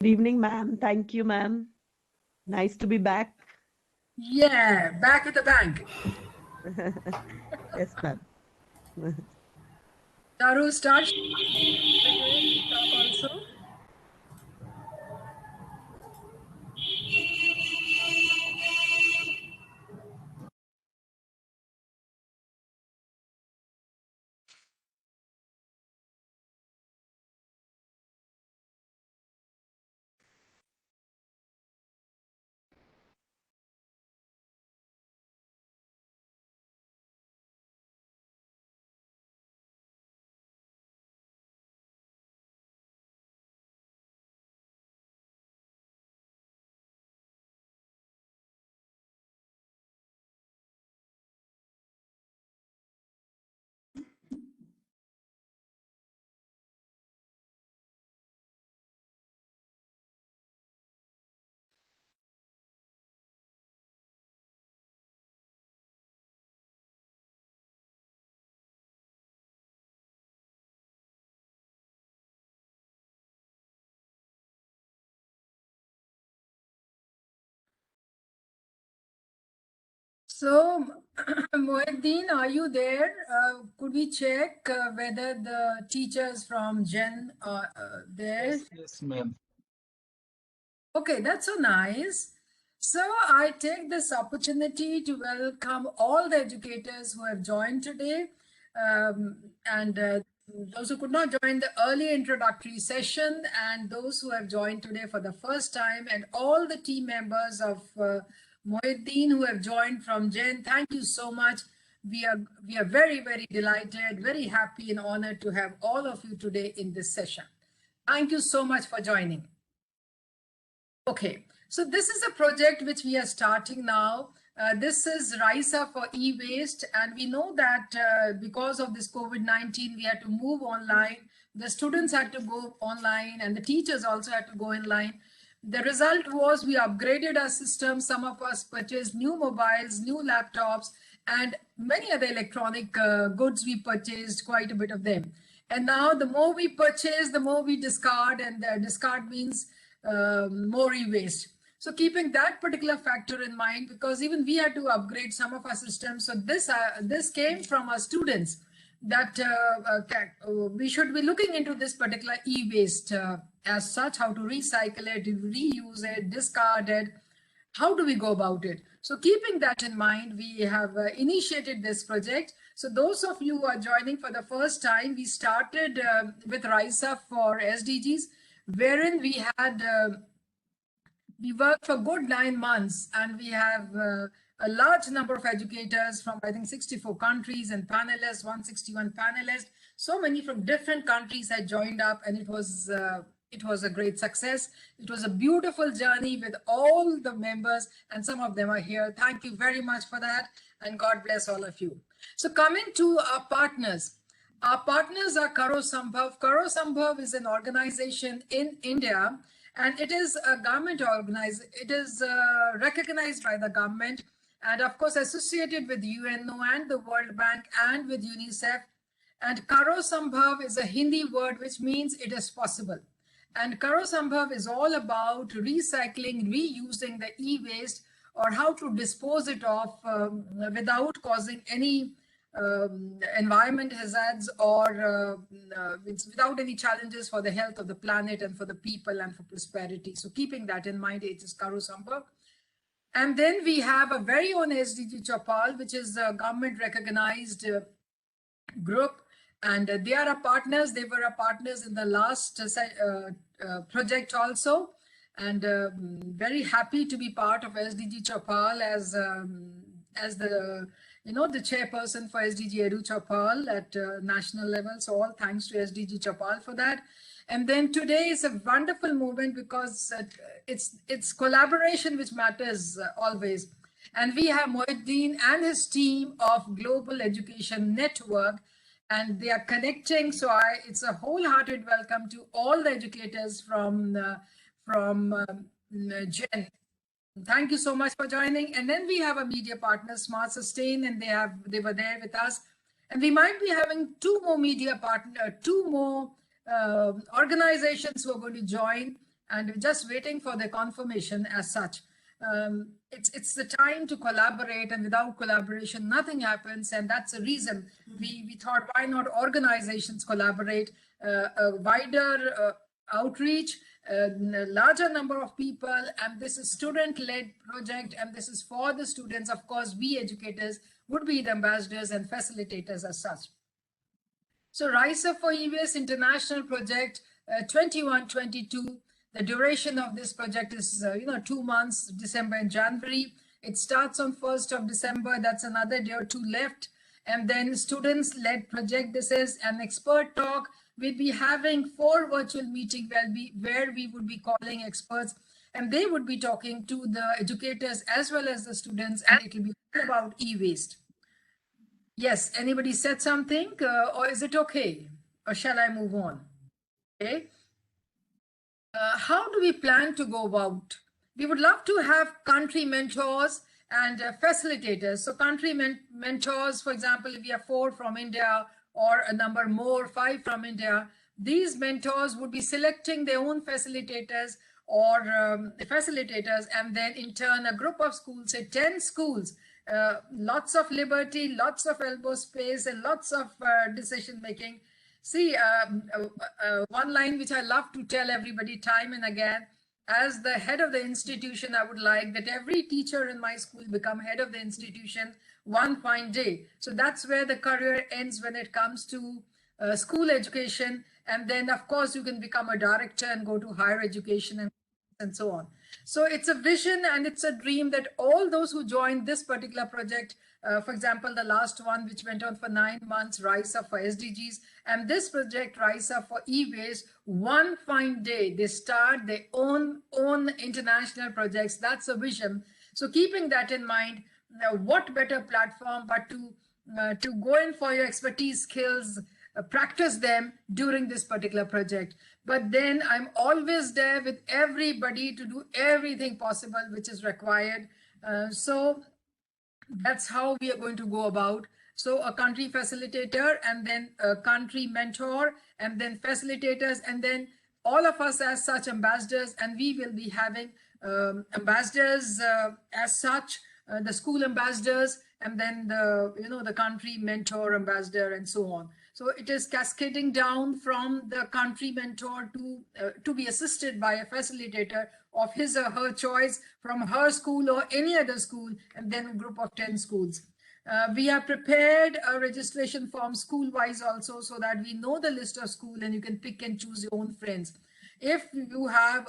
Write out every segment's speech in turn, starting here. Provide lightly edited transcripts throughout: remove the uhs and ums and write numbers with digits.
Good evening, ma'am. Thank you, ma'am. Nice to be back. Yeah, back at the bank. Yes, ma'am. Daru, start talk also. So, Moeddin, are you there? Could we check whether the teachers from Gen are there? Yes, ma'am. Okay, that's so nice. So I take this opportunity to welcome all the educators who have joined today, and those who could not join the early introductory session, and those who have joined today for the first time, and all the team members of Moeddin who have joined from Gen. Thank you so much. We are very, very delighted, very happy and honored to have all of you today in this session. Thank you so much for joining. Okay, so this is a project which we are starting now. This is RiseUp4Ewaste, and we know that because of this COVID-19, we had to move online. The students had to go online, and the teachers also had to go online. The result was we upgraded our system. Some of us purchased new mobiles, new laptops, and many other electronic goods we purchased, quite a bit of them. And now the more we purchase, the more we discard, and discard means more e-waste. So keeping that particular factor in mind, because even we had to upgrade some of our systems. So this came from our students that we should be looking into this particular e-waste as such, how to recycle it, reuse it, discard it. How do we go about it? So keeping that in mind, we have initiated this project. So those of you who are joining for the first time, we started with RiseUp for SDGs, wherein we had we worked for good 9 months, and we have a large number of educators from, I think, 64 countries and panelists, 161 panelists. So many from different countries had joined up, and it was a great success. It was a beautiful journey with all the members, and some of them are here. Thank you very much for that, and God bless all of you. So coming to our partners. Our partners are Karo Sambhav. Karo Sambhav is an organization in India, and it is a government organization. It is recognized by the government, and of course associated with UNO and the World Bank and with UNICEF. And Karo Sambhav is a Hindi word which means it is possible. And Karo Sambhav is all about recycling, reusing the e-waste, or how to dispose it off without causing any environment hazards, or without any challenges for the health of the planet and for the people and for prosperity. So keeping that in mind, it is Karo Sambhav. And then we have a very own SDG Chapal, which is a government recognized group, and they are our partners. They were our partners in the last project also, and very happy to be part of SDG Chapal as the the chairperson for SDG Edu Chapal at national level. So all thanks to SDG Chapal for that. And then today is a wonderful movement because it's collaboration which matters always. And we have Moeddin and his team of Global Education Network, and they are connecting. So it's a wholehearted welcome to all the educators from Gen. Thank you so much for joining. And then we have a media partner, Smart Sustain, and they were there with us. And we might be having two more organizations who are going to join. and we're just waiting for the confirmation as such. It's the time to collaborate, and without collaboration, nothing happens. And that's the reason we thought, why not organizations collaborate, a wider outreach, a larger number of people, and this is student-led project, and this is for the students. Of course, we educators would be the ambassadors and facilitators as such. So RiseUp4Ewaste International Project 21-22. The duration of this project is 2 months, December and January. It starts on 1st of December. That's another day or two left. And then students-led project. This is an expert talk. We'll be having 4 virtual meetings where we would be calling experts, and they would be talking to the educators as well as the students, and it will be all about e-waste. Yes, anybody said something, or is it okay? Or shall I move on? Okay. How do we plan to go about? We would love to have country mentors and facilitators. So country mentors, for example, if we have 4 from India or a number more, 5 from India, these mentors would be selecting their own facilitators or facilitators, and then in turn a group of schools, say 10 schools, lots of liberty, lots of elbow space, and lots of decision making. See, one line which I love to tell everybody time and again, as the head of the institution, I would like that every teacher in my school become head of the institution one fine day. So that's where the career ends when it comes to school education. And then, of course, you can become a director and go to higher education and so on. So it's a vision and it's a dream that all those who join this particular project, for example, the last one, which went on for 9 months, Rise Up for SDGs, and this project, Rise Up for E-Waste, one fine day, they start their own international projects. That's a vision. So keeping that in mind, what better platform but to go in for your expertise, skills, practice them during this particular project. But then I'm always there with everybody to do everything possible which is required. So that's how we are going to go about. So a country facilitator, and then a country mentor, and then facilitators, and then all of us as such ambassadors, and we will be having ambassadors as such, the school ambassadors, and then the country mentor ambassador, and so on. So it is cascading down from the country mentor to be assisted by a facilitator of his or her choice from her school or any other school, and then a group of 10 schools. We have prepared a registration form school-wise also, so that we know the list of school and you can pick and choose your own friends. If you have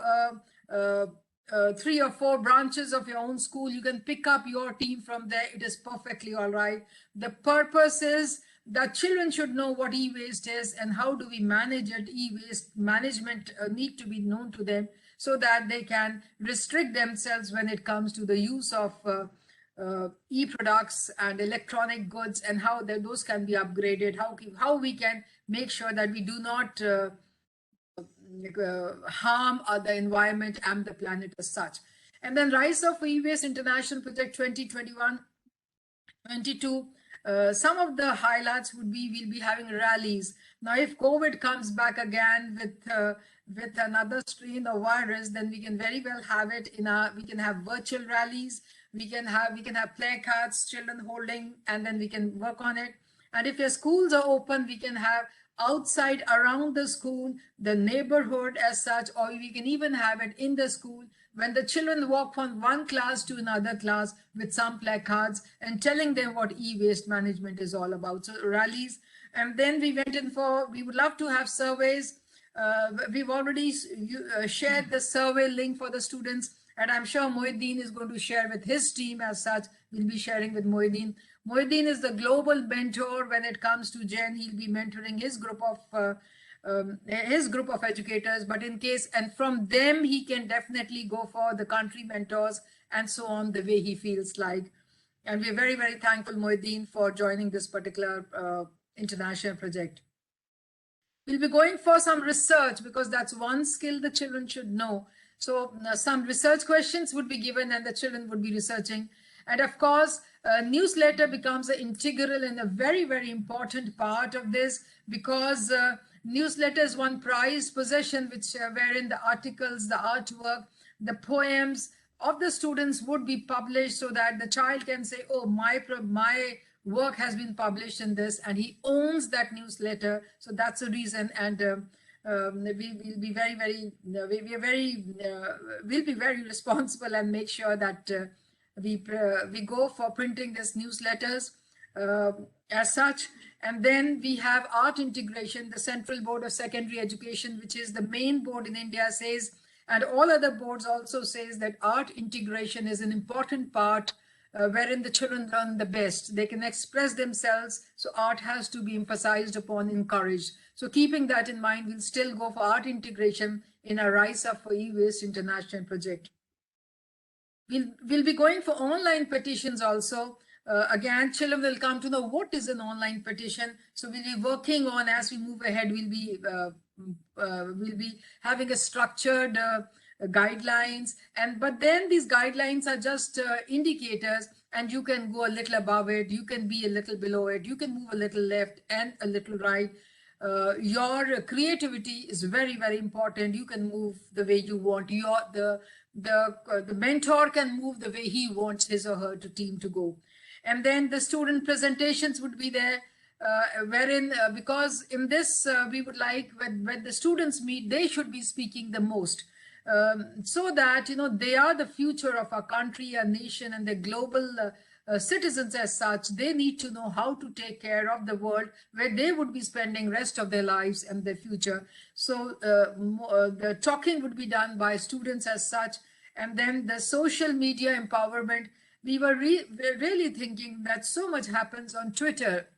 3 or 4 branches of your own school, you can pick up your team from there. It is perfectly all right. The purpose is that children should know what e-waste is and how do we manage it. E-waste management need to be known to them so that they can restrict themselves when it comes to the use of e-products and electronic goods, and how those can be upgraded, how we can make sure that we do not harm the environment and the planet as such. And then RiseUp4Ewaste International Project 2021-22. Some of the highlights would be, we'll be having rallies. Now, if COVID comes back again with another strain of virus, then we can very well have it we can have virtual rallies. We can have placards, children holding, and then we can work on it. And if your schools are open, we can have outside around the school, the neighborhood as such, or we can even have it in the school when the children walk from one class to another class with some placards and telling them what e-waste management is all about. So rallies. And then we went in we would love to have surveys. We've already shared the survey link for the students, and I'm sure Mohiddin is going to share with his team as such. We'll be sharing with Mohiddin. Mohiddin is the global mentor when it comes to Gen. He'll be mentoring his group of educators, but in case, and from them, he can definitely go for the country mentors and so on, the way he feels like. And we're very, very thankful, Mohiddin, for joining this particular international project. We'll be going for some research because that's one skill the children should know. So some research questions would be given and the children would be researching. And of course, a newsletter becomes an integral and a very, very important part of this, because Newsletters won prized possession, which wherein the articles, the artwork, the poems of the students would be published, so that the child can say, oh, my work has been published in this, and he owns that newsletter. So that's the reason. And we will be we'll be very responsible and make sure that we go for printing these newsletters as such. And then we have art integration. The Central Board of Secondary Education, which is the main board in India, says, and all other boards also says, that art integration is an important part wherein the children learn the best. They can express themselves, so art has to be emphasized upon, encouraged. So keeping that in mind, we'll still go for art integration in our RiseUp4Ewaste international project. We'll be going for online petitions also. Again, children will come to know what is an online petition. So we'll be working on, as we move ahead, we'll be having a structured guidelines. But then these guidelines are just indicators, and you can go a little above it, you can be a little below it, you can move a little left and a little right. Your creativity is very, very important. You can move the way you want. The mentor can move the way he wants his or her team to go. And then the student presentations would be there, wherein because in this we would like, when the students meet, they should be speaking the most, so that they are the future of our country, our nation, and the global citizens as such. They need to know how to take care of the world where they would be spending rest of their lives and their future. So the talking would be done by students as such. And then the social media empowerment. We were really thinking that so much happens on Twitter.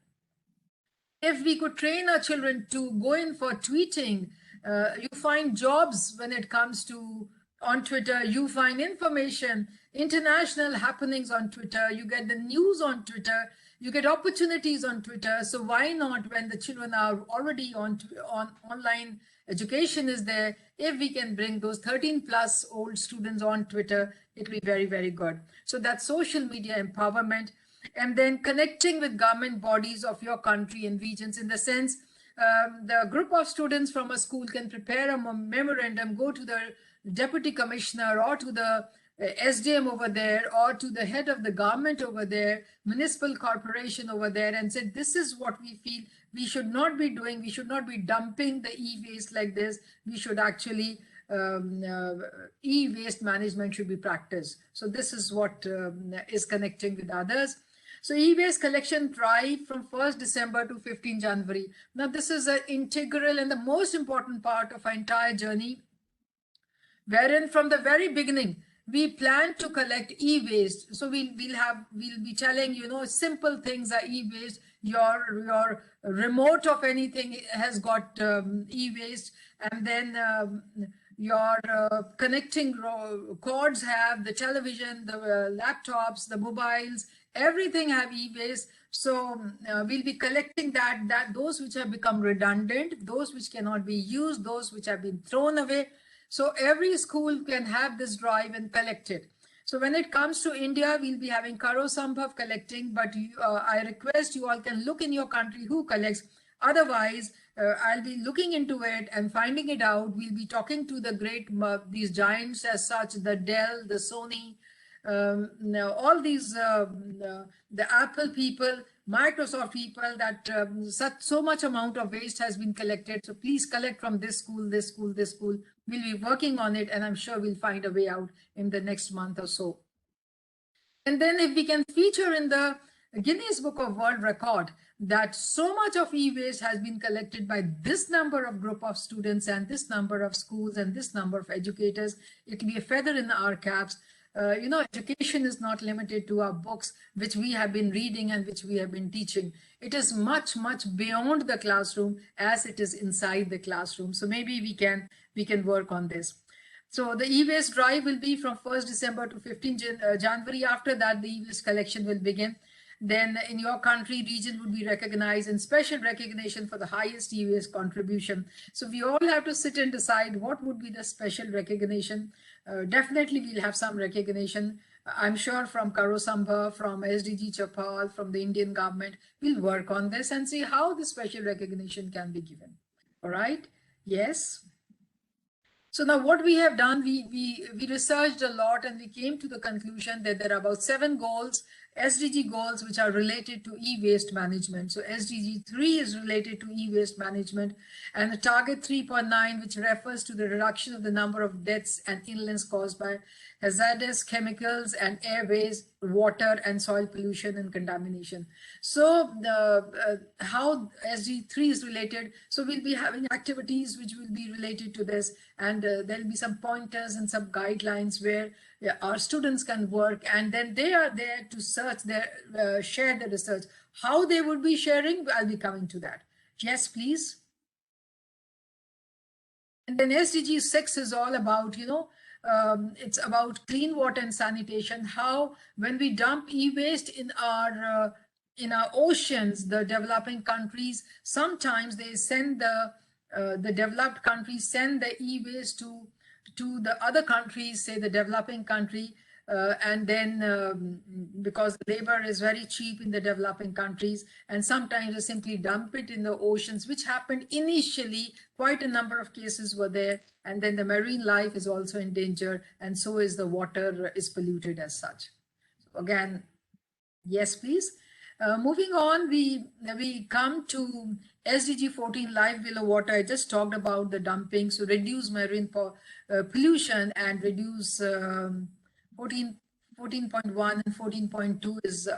If we could train our children to go in for tweeting, you find jobs when it comes to on Twitter, you find information, international happenings on Twitter, you get the news on Twitter, you get opportunities on Twitter. So why not, when the children are already on online education is there, if we can bring those 13+ old students on Twitter, it will be very, very good. So that's social media empowerment. And then connecting with government bodies of your country and regions, in the sense the group of students from a school can prepare a memorandum, go to the deputy commissioner or to the SDM over there, or to the head of the government over there, municipal corporation over there, and say, this is what we feel we should not be doing. We should not be dumping the e-waste like this. We should actually e-waste management should be practiced. So this is what is connecting with others. So e-waste collection drive from 1st December to 15 January. Now this is an integral and the most important part of our entire journey, wherein from the very beginning we plan to collect e-waste. So we'll be telling, simple things are e-waste. Your remote of anything has got e-waste, and then your connecting cords have the television, the laptops, the mobiles, everything have e-waste. So we'll be collecting those which have become redundant, those which cannot be used, those which have been thrown away. So every school can have this drive and collect it. So when it comes to India, we'll be having Karo Sambhav collecting, but I request you all can look in your country who collects. Otherwise, I'll be looking into it and finding it out. We'll be talking to the great, these giants as such, the Dell, the Sony, all these, the Apple people, Microsoft people, that so much amount of waste has been collected. So please collect from this school, this school, this school. We'll be working on it, and I'm sure we'll find a way out in the next month or so. And then if we can feature in the Guinness Book of World Record that so much of e-waste has been collected by this number of group of students and this number of schools and this number of educators, it will be a feather in our caps. Education is not limited to our books, which we have been reading and which we have been teaching. It is much, much beyond the classroom, as it is inside the classroom. So maybe we can work on this. So the e-waste drive will be from 1st December to 15 January. After that, the e-waste collection will begin. Then in your country, region would be recognized and special recognition for the highest e-waste contribution. So we all have to sit and decide what would be the special recognition. Definitely we'll have some recognition. I'm sure from Karo Sambhav, from SDG Chapal, from the Indian government, we'll work on this and see how the special recognition can be given. All right. Yes. So now what we have done, we researched a lot and we came to the conclusion that there are about 7 goals, SDG goals, which are related to e-waste management. So SDG 3 is related to e-waste management, and the target 3.9, which refers to the reduction of the number of deaths and illness caused by hazardous chemicals and airways, water and soil pollution and contamination. So how SDG 3 is related, so we'll be having activities which will be related to this, and there'll be some pointers and some guidelines where our students can work, and then they are there to search their share the research. How they would be sharing, I'll be coming to that. Yes, please. And then SDG 6 is all about, it's about clean water and sanitation. How when we dump e-waste in our oceans, the developing countries, sometimes they send the developed countries send the e-waste to the other countries, say the developing country, and then because labor is very cheap in the developing countries, and sometimes they simply dump it in the oceans, which happened initially. Quite a number of cases were there, and then the marine life is also in danger, and so is the water is polluted as such. So again, yes, please. Moving on, we come to SDG 14, life below water. I just talked about the dumping, so reduce marine pollution and reduce 14.1 and 14.2 is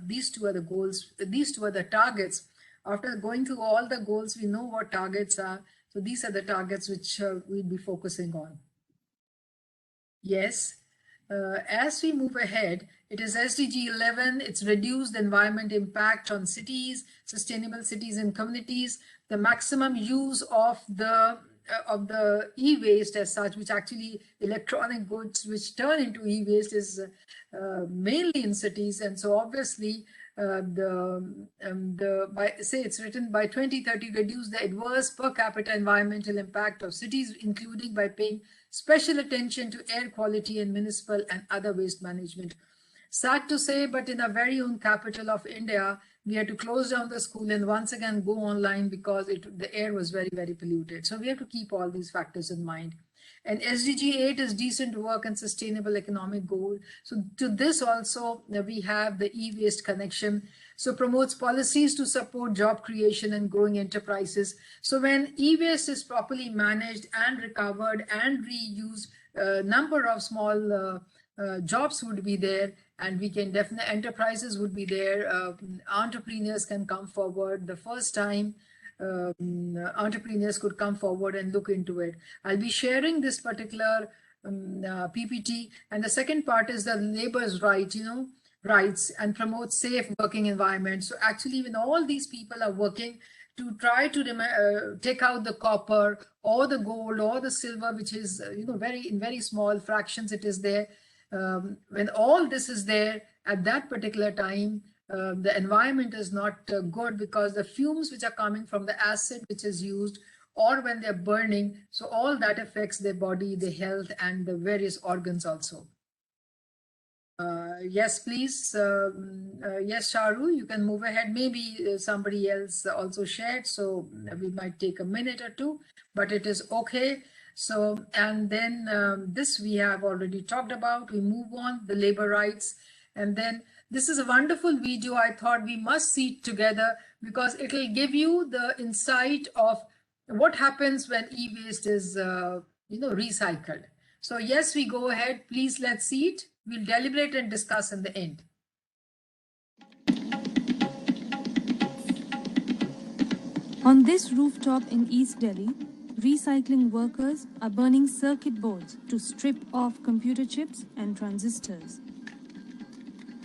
these two are the goals. These two are the targets. After going through all the goals, we know what targets are. So these are the targets which we'll be focusing on. Yes. As we move ahead, it is SDG 11. It's reduced environment impact on cities, sustainable cities and communities. The maximum use of the e-waste as such, which actually electronic goods which turn into e-waste, is mainly in cities. And so obviously it's written by 2030, reduce the adverse per capita environmental impact of cities, including by paying special attention to air quality and municipal and other waste management. Sad to say, but in our very own capital of India, we had to close down the school and once again go online because the air was very, very polluted. So we have to keep all these factors in mind. And SDG 8 is decent work and sustainable economic goal. So to this also, we have the e-waste connection. So promotes policies to support job creation and growing enterprises. So when e-waste is properly managed and recovered and reused, a number of small jobs would be there, and we can definitely, enterprises would be there, entrepreneurs can come forward. The first time entrepreneurs could come forward and look into it. I'll be sharing this particular PPT, and the second part is the labor's rights and promote safe working environment. So actually, when all these people are working to try to take out the copper or the gold or the silver, which is very small fractions, it is there. When all this is there at that particular time, the environment is not good because the fumes which are coming from the acid which is used, or when they're burning, so all that affects their body, their health, and the various organs also. Yes, please. Yes, Sharu, you can move ahead. Maybe somebody else also shared, so we might take a minute or two, but it is okay. So, and then this we have already talked about. We move on, the labor rights. And then this is a wonderful video. I thought we must see it together because it will give you the insight of what happens when e-waste is, recycled. So yes, we go ahead. Please, let's see it. We'll deliberate and discuss in the end. On this rooftop in East Delhi, recycling workers are burning circuit boards to strip off computer chips and transistors.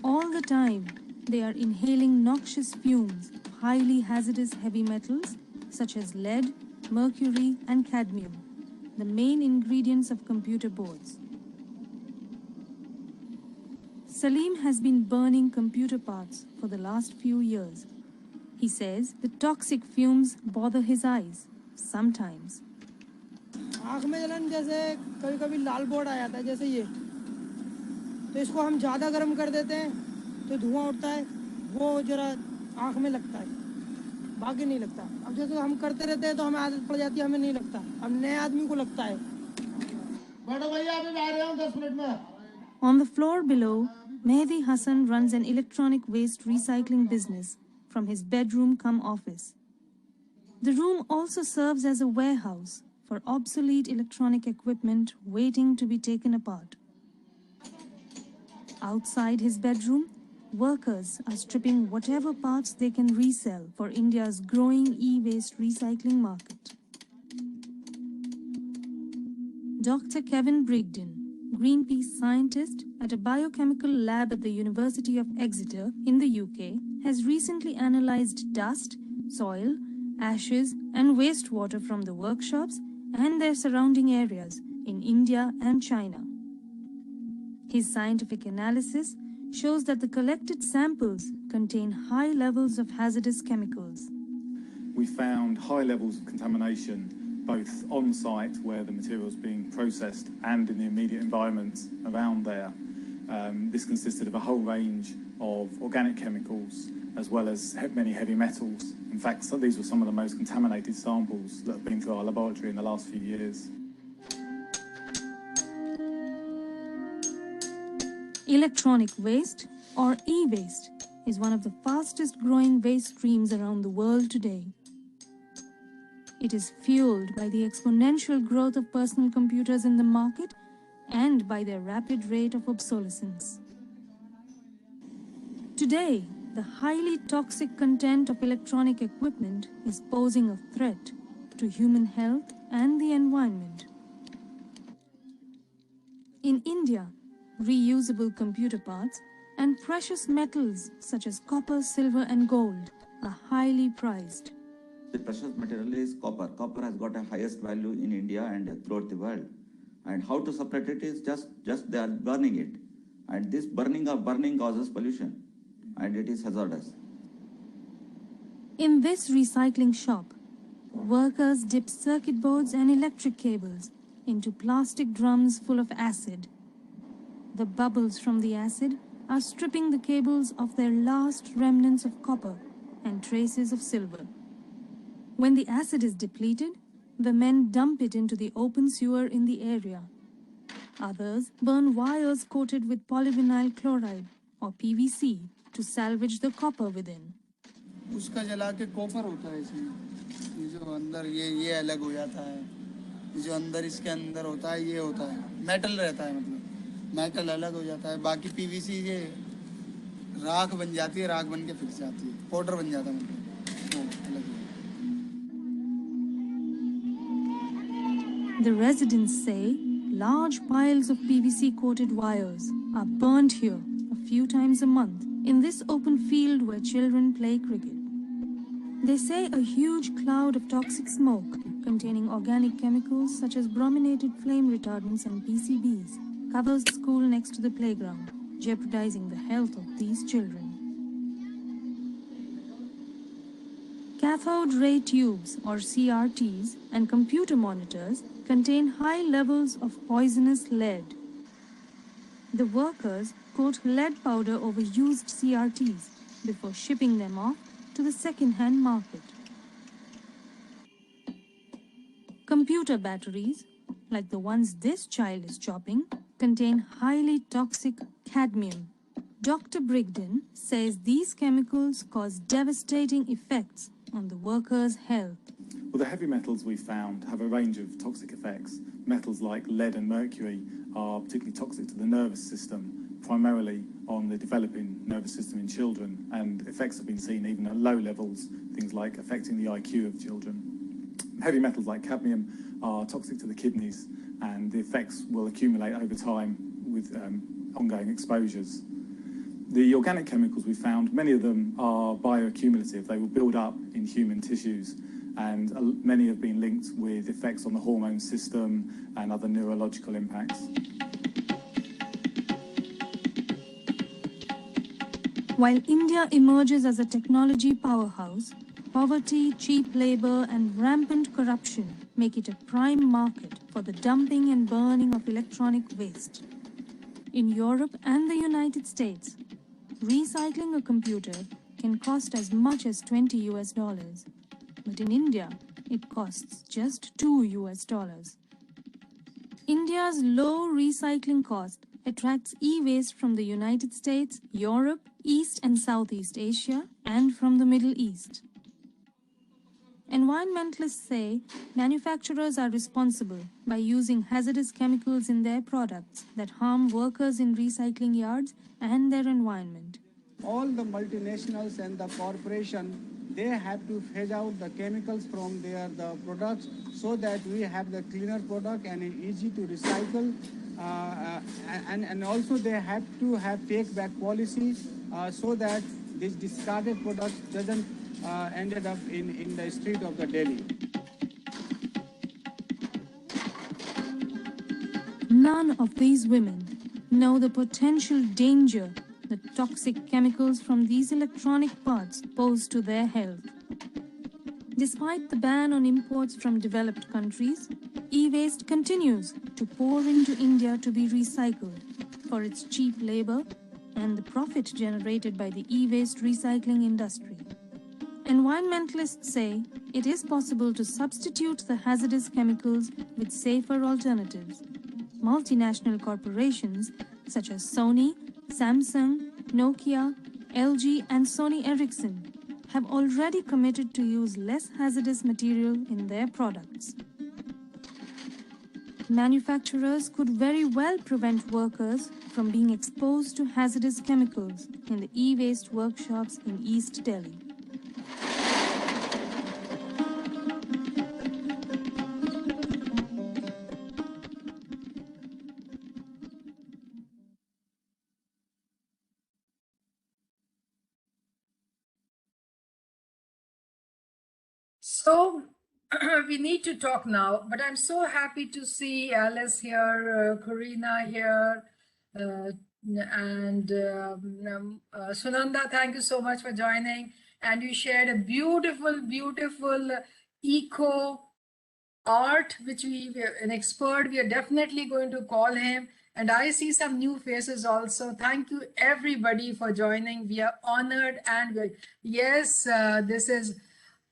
All the time, they are inhaling noxious fumes of highly hazardous heavy metals such as lead, mercury, and cadmium, the main ingredients of computer boards. Salim has been burning computer parts for the last few years. He says the toxic fumes bother his eyes sometimes. आँख में जलन जैसे कभी-कभी लाल board आ जाता है जैसे ये, तो इसको हम ज़्यादा गर्म कर देते हैं तो धुआं उठता है, वो जरा आँख में लगता है। बाकी नहीं लगता। अब जैसे हम करते रहते हैं तो हमें आदत पड़ जाती है, हमें नहीं लगता, अब नए आदमी को लगता है। बैठो भैया, अभी आ रहे हूँ 10 मिनट में। On the floor below, Mehdi Hassan runs an electronic waste recycling business from his bedroom cum office. The room also serves as a warehouse for obsolete electronic equipment waiting to be taken apart. Outside his bedroom, workers are stripping whatever parts they can resell for India's growing e-waste recycling market. Dr. Kevin Brigden, Greenpeace scientist at a biochemical lab at the University of Exeter in the UK, has recently analyzed dust, soil, ashes and wastewater from the workshops and their surrounding areas in India and China. His scientific analysis shows that the collected samples contain high levels of hazardous chemicals. We found high levels of contamination both on site where the material is being processed and in the immediate environment around there. This consisted of a whole range of organic chemicals as well as many heavy metals. In fact, these were some of the most contaminated samples that have been through our laboratory in the last few years. Electronic waste, or e-waste, is one of the fastest growing waste streams around the world today. It is fueled by the exponential growth of personal computers in the market and by their rapid rate of obsolescence. Today, the highly toxic content of electronic equipment is posing a threat to human health and the environment. In India, reusable computer parts and precious metals such as copper, silver and gold are highly prized. The precious material is copper. Copper has got a highest value in India and throughout the world. And how to separate it is just they are burning it. And this burning causes pollution and it is hazardous. In this recycling shop, workers dip circuit boards and electric cables into plastic drums full of acid. The bubbles from the acid are stripping the cables of their last remnants of copper and traces of silver. When the acid is depleted, the men dump it into the open sewer in the area. Others burn wires coated with polyvinyl chloride or PVC to salvage the copper within. उसका जला के copper होता है इसमें, ये जो अंदर ये अलग हो जाता है, ये जो अंदर इसके अंदर होता है ये होता है, मेटल रहता है, मतलब मेटल अलग हो जाता है, बाकी पीवीसी ये राख बन जाती है, राख बन के फिर जाती है, पाउडर बन जाता है, मतलब वो अलग है। The residents say large piles of PVC-coated wires are burnt here a few times a month in this open field where children play cricket. They say a huge cloud of toxic smoke containing organic chemicals such as brominated flame retardants and PCBs covers the school next to the playground, jeopardizing the health of these children. Cathode ray tubes, or CRTs, and computer monitors contain high levels of poisonous lead. The workers coat lead powder over used CRTs before shipping them off to the second-hand market. Computer batteries, like the ones this child is chopping, contain highly toxic cadmium. Dr. Brigden says these chemicals cause devastating effects on the workers' health. Well, the heavy metals we found have a range of toxic effects. Metals like lead and mercury are particularly toxic to the nervous system, primarily on the developing nervous system in children, and effects have been seen even at low levels, things like affecting the IQ of children. Heavy metals like cadmium are toxic to the kidneys, and the effects will accumulate over time with ongoing exposures. The organic chemicals we found, many of them are bioaccumulative. They will build up in human tissues, and many have been linked with effects on the hormone system and other neurological impacts. While India emerges as a technology powerhouse, poverty, cheap labor, and rampant corruption make it a prime market for the dumping and burning of electronic waste. In Europe and the United States, recycling a computer can cost as much as $20. But in India, it costs just $2. India's low recycling cost attracts e-waste from the United States, Europe, East and Southeast Asia, and from the Middle East. Environmentalists say manufacturers are responsible by using hazardous chemicals in their products that harm workers in recycling yards and their environment. All the multinationals and the corporation, they have to phase out the chemicals from the products so that we have the cleaner product and easy to recycle. And also they have to have take back policies so that this discarded product doesn't ended up in the street of the Delhi. None of these women know the potential danger the toxic chemicals from these electronic parts pose to their health. Despite the ban on imports from developed countries, e-waste continues to pour into India to be recycled for its cheap labor and the profit generated by the e-waste recycling industry. Environmentalists say it is possible to substitute the hazardous chemicals with safer alternatives. Multinational corporations such as Sony, Samsung, Nokia, LG and Sony Ericsson have already committed to use less hazardous material in their products. Manufacturers could very well prevent workers from being exposed to hazardous chemicals in the e-waste workshops in East Delhi. So we need to talk now, but I'm so happy to see Alice here, Corina here, and Sunanda, thank you so much for joining. And you shared a beautiful, beautiful eco art, which an expert, we are definitely going to call him. And I see some new faces also. Thank you everybody for joining. We are honored and yes, this is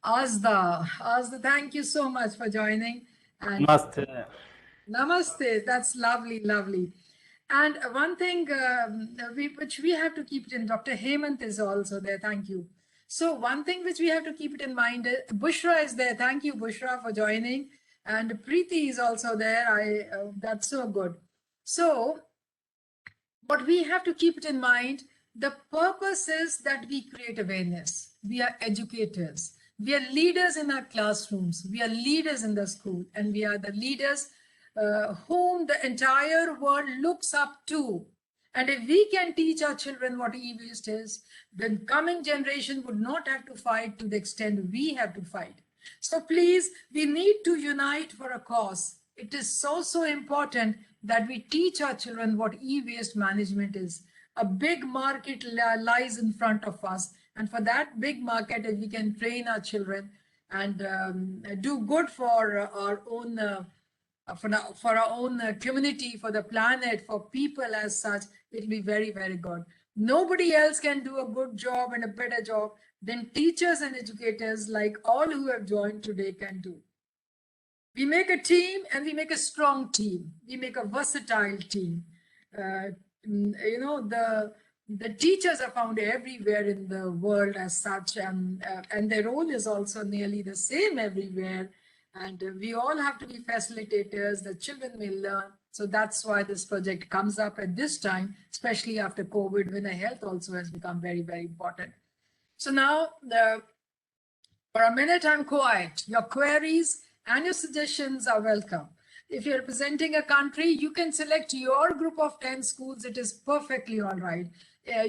Azda. Azda, thank you so much for joining. And Namaste. Namaste. That's lovely, lovely. And one thing which we have to keep it in, Dr. Hemant is also there. Thank you. So one thing which we have to keep it in mind, Bushra is there. Thank you, Bushra, for joining. And Preeti is also there. That's so good. So what we have to keep it in mind, the purpose is that we create awareness. We are educators. We are leaders in our classrooms. We are leaders in the school, and we are the leaders whom the entire world looks up to. And if we can teach our children what e-waste is, the coming generation would not have to fight to the extent we have to fight. So please, we need to unite for a cause. It is so important that we teach our children what e-waste management is. A big market lies in front of us. And for that big market, if we can train our children and do good for our own community, for the planet, for people as such, it will be very, very good. Nobody else can do a good job and a better job than teachers and educators like all who have joined today can do. We make a team and we make a strong team. We make a versatile team. You know, the teachers are found everywhere in the world as such, and their role is also nearly the same everywhere. And we all have to be facilitators. The children will learn. So that's why this project comes up at this time, especially after COVID, when the health also has become very, very important. So now, for a minute, I'm quiet. Your queries and your suggestions are welcome. If you're representing a country, you can select your group of 10 schools. It is perfectly all right.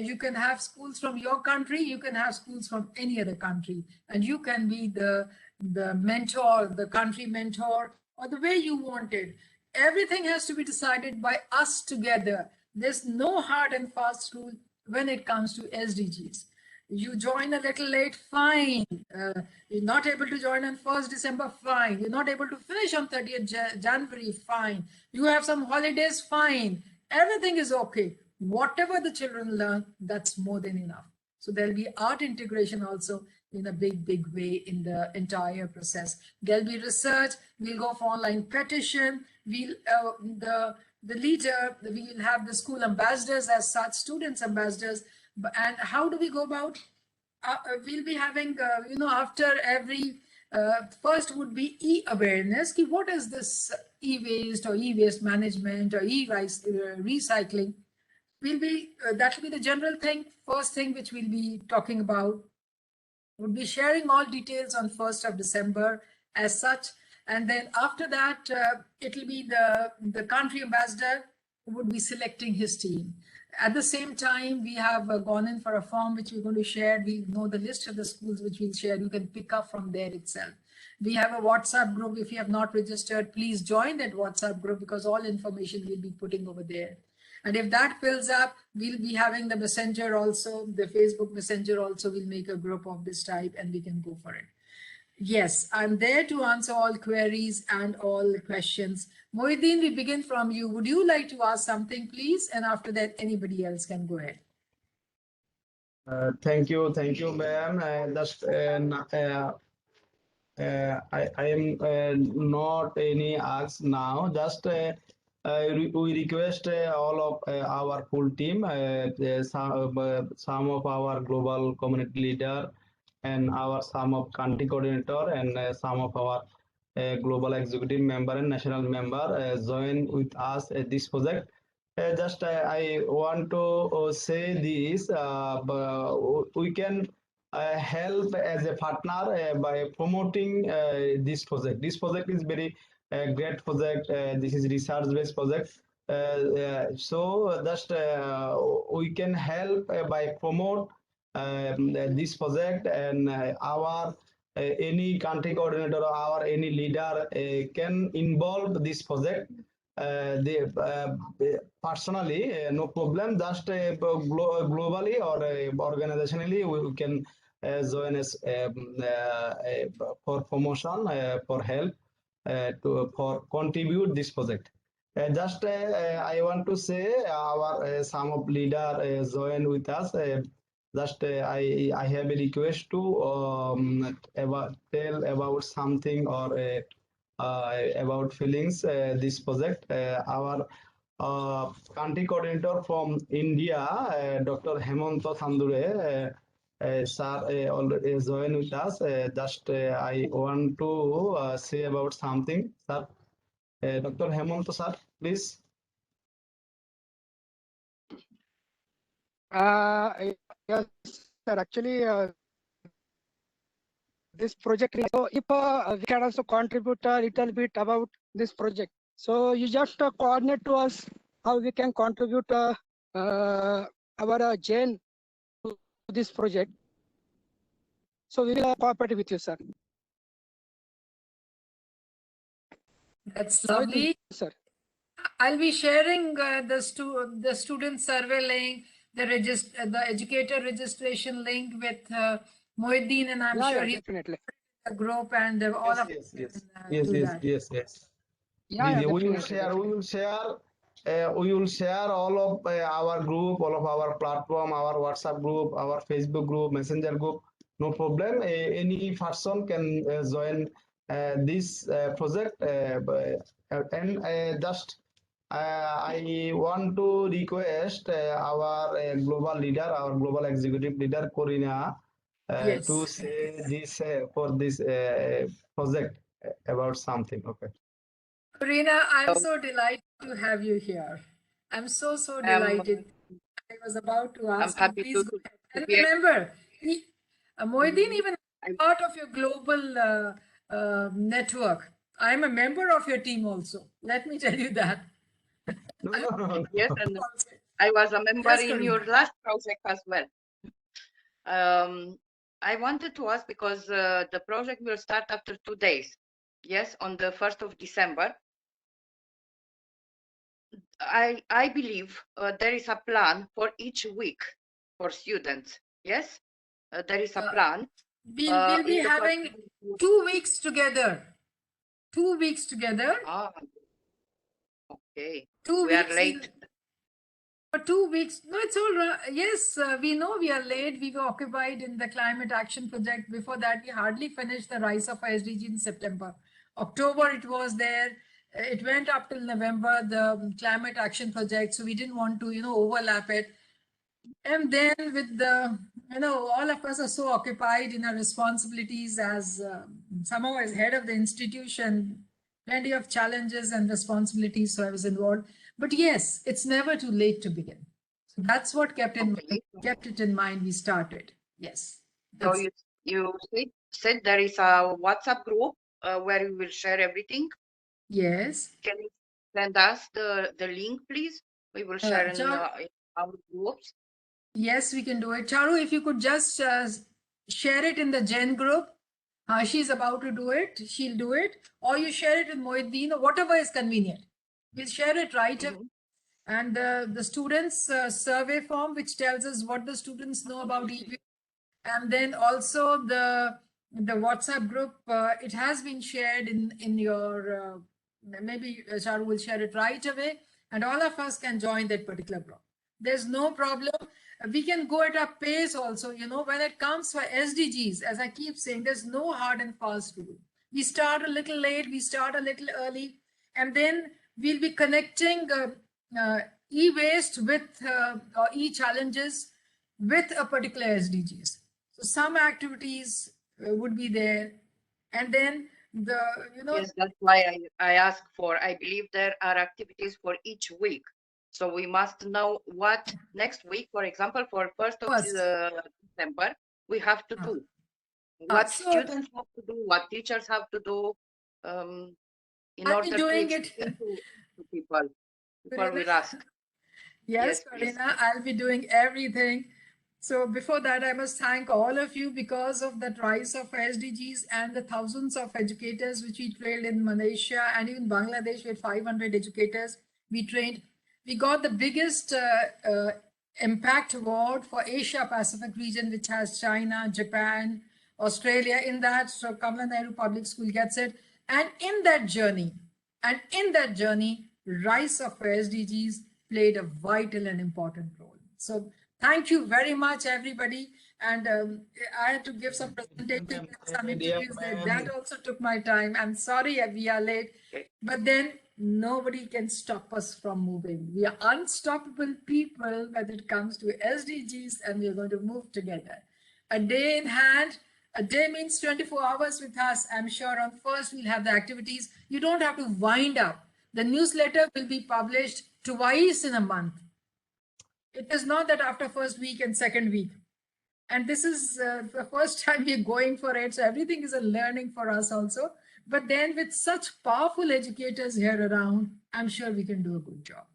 You can have schools from your country. You can have schools from any other country. And you can be the mentor, the country mentor, or the way you want it. Everything has to be decided by us together. There's no hard and fast rule when it comes to SDGs. You join a little late, fine. You're not able to join on 1st December, fine. You're not able to finish on 30th January, fine. You have some holidays, fine. Everything is okay. Whatever the children learn, that's more than enough. So there'll be art integration also in a big way in the entire process. There'll be research. We'll go for online petition. We'll the leader. We'll have the school ambassadors as such, students ambassadors. And how do we go about? We'll be having, after every, first would be e-awareness. What is this e-waste or e-waste management or e-recycling? That will be the general thing. First thing which we'll be talking about. We'll be sharing all details on 1st of December as such. And then after that, it'll be the country ambassador who would be selecting his team. At the same time, we have gone in for a form which we're going to share. We know the list of the schools which we'll share. You can pick up from there itself. We have a WhatsApp group. If you have not registered, please join that WhatsApp group because all information we'll be putting over there. And if that fills up, we'll be having the messenger also, the Facebook messenger also will make a group of this type and we can go for it. Yes, I'm there to answer all queries and all questions. Mohiddin, we begin from you. Would you like to ask something, please? And after that, anybody else can go ahead. Thank you, ma'am. I am not any ask now. Just we request all of our full team, some of our global community leader, and some of country coordinator, and some of our global executive member and national member join with us at this project. I want to say this, we can help as a partner by promoting this project. This project is very great project. This is research-based project. We can help by promote this project, and our any country coordinator or our any leader can involve this project. Personally, no problem. Just globally or organizationally, we can join us for promotion, for help, for contribute this project. I want to say our some of leader join with us. I have a request to tell about something or about feelings this project. Our country coordinator from India, Dr. Hemanta Sandure, sir already joined with us. I want to say about something, sir. Dr. Hemanta, sir, please. Yes, sir. Actually, this project. So, if we can also contribute a little bit about this project. So, you just coordinate to us how we can contribute our Jain to this project. So, we will cooperate with you, sir. That's lovely, sir. I'll be sharing the student survey link, the educator registration link with Mohiddin, and I'm sure he's definitely a group and all of Yes. Yeah, we will share. We will share all of our group, all of our platform, our WhatsApp group, our Facebook group, Messenger group. No problem. Any person can join this project. I want to request our global leader, our global executive leader, Corina, to say this for this project about something. Okay. Corina, I'm so delighted to have you here. I'm so delighted. I was about to ask you, please go ahead. And remember, Mohiddin, even part of your global network. I'm a member of your team also. Let me tell you that. No. Yes, and I was a member in your last project as well. I wanted to ask because the project will start after 2 days. Yes, on the 1st of December. I believe there is a plan for each week for students. Yes, there is a plan. We'll be having 2 weeks together. 2 weeks together. Ah, okay. 2 we weeks. are late. For 2 weeks. No, it's all right. Yes, we know we are late. We were occupied in the climate action project. Before that, we hardly finished the Rise of SDG in September. October, it was there. It went up till November, the climate action project. So we didn't want to, overlap it. And then with the, all of us are so occupied in our responsibilities as somehow as head of the institution, plenty of challenges and responsibilities. So I was involved. But yes, it's never too late to begin. So that's what kept it in mind. We started. Yes. So you said there is a WhatsApp group where you will share everything. Yes. Can you send us the link, please? We will share in our groups. Yes, we can do it. Charu, if you could just share it in the Gen group. She's about to do it. She'll do it. Or you share it with Mohiddin or whatever is convenient. We'll share it right away. And the students survey form, which tells us what the students know about e-waste. And then also the WhatsApp group, it has been shared in your, maybe Charu will share it right away. And all of us can join that particular group. There's no problem. We can go at a pace also, when it comes for SDGs, as I keep saying, there's no hard and fast rule. We start a little late, we start a little early, and then we'll be connecting e-waste with or e-challenges with a particular SDGs. So some activities would be there, and then Yes, that's why I ask for. I believe there are activities for each week. So we must know what next week, for example, for 1st of December, we have to do. What students have to do, what teachers have to do in order to explain to people before we ask. Yes, Karina, I'll be doing everything. So before that, I must thank all of you because of the rise of SDGs and the thousands of educators which we trained in Malaysia and even Bangladesh with 500 educators we trained. We got the biggest impact award for Asia Pacific region, which has China, Japan, Australia in that. So Kamala Nehru Public School gets it. And in that journey, Rise of SDGs played a vital and important role. So thank you very much, everybody. And I had to give some presentations, some interviews that also took my time. I'm sorry we are late, but then nobody can stop us from moving. We are unstoppable people when it comes to SDGs, and we are going to move together. A day in hand. A day means 24 hours with us. I'm sure on first we'll have the activities. You don't have to wind up. The newsletter will be published twice in a month. It is not that after first week and second week. And this is the first time we're going for it. So everything is a learning for us also. But then with such powerful educators here around, I'm sure we can do a good job.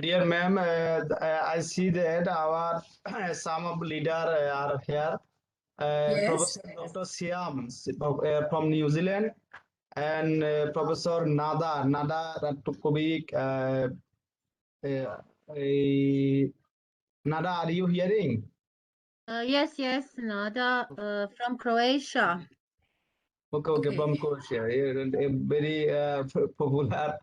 Dear ma'am, I see that our some of leader are here. Professor Dr. Siam from New Zealand and Professor Nada Tukovic. Nada, are you hearing? Yes, Nada from Croatia. Okay, from Croatia. A very popular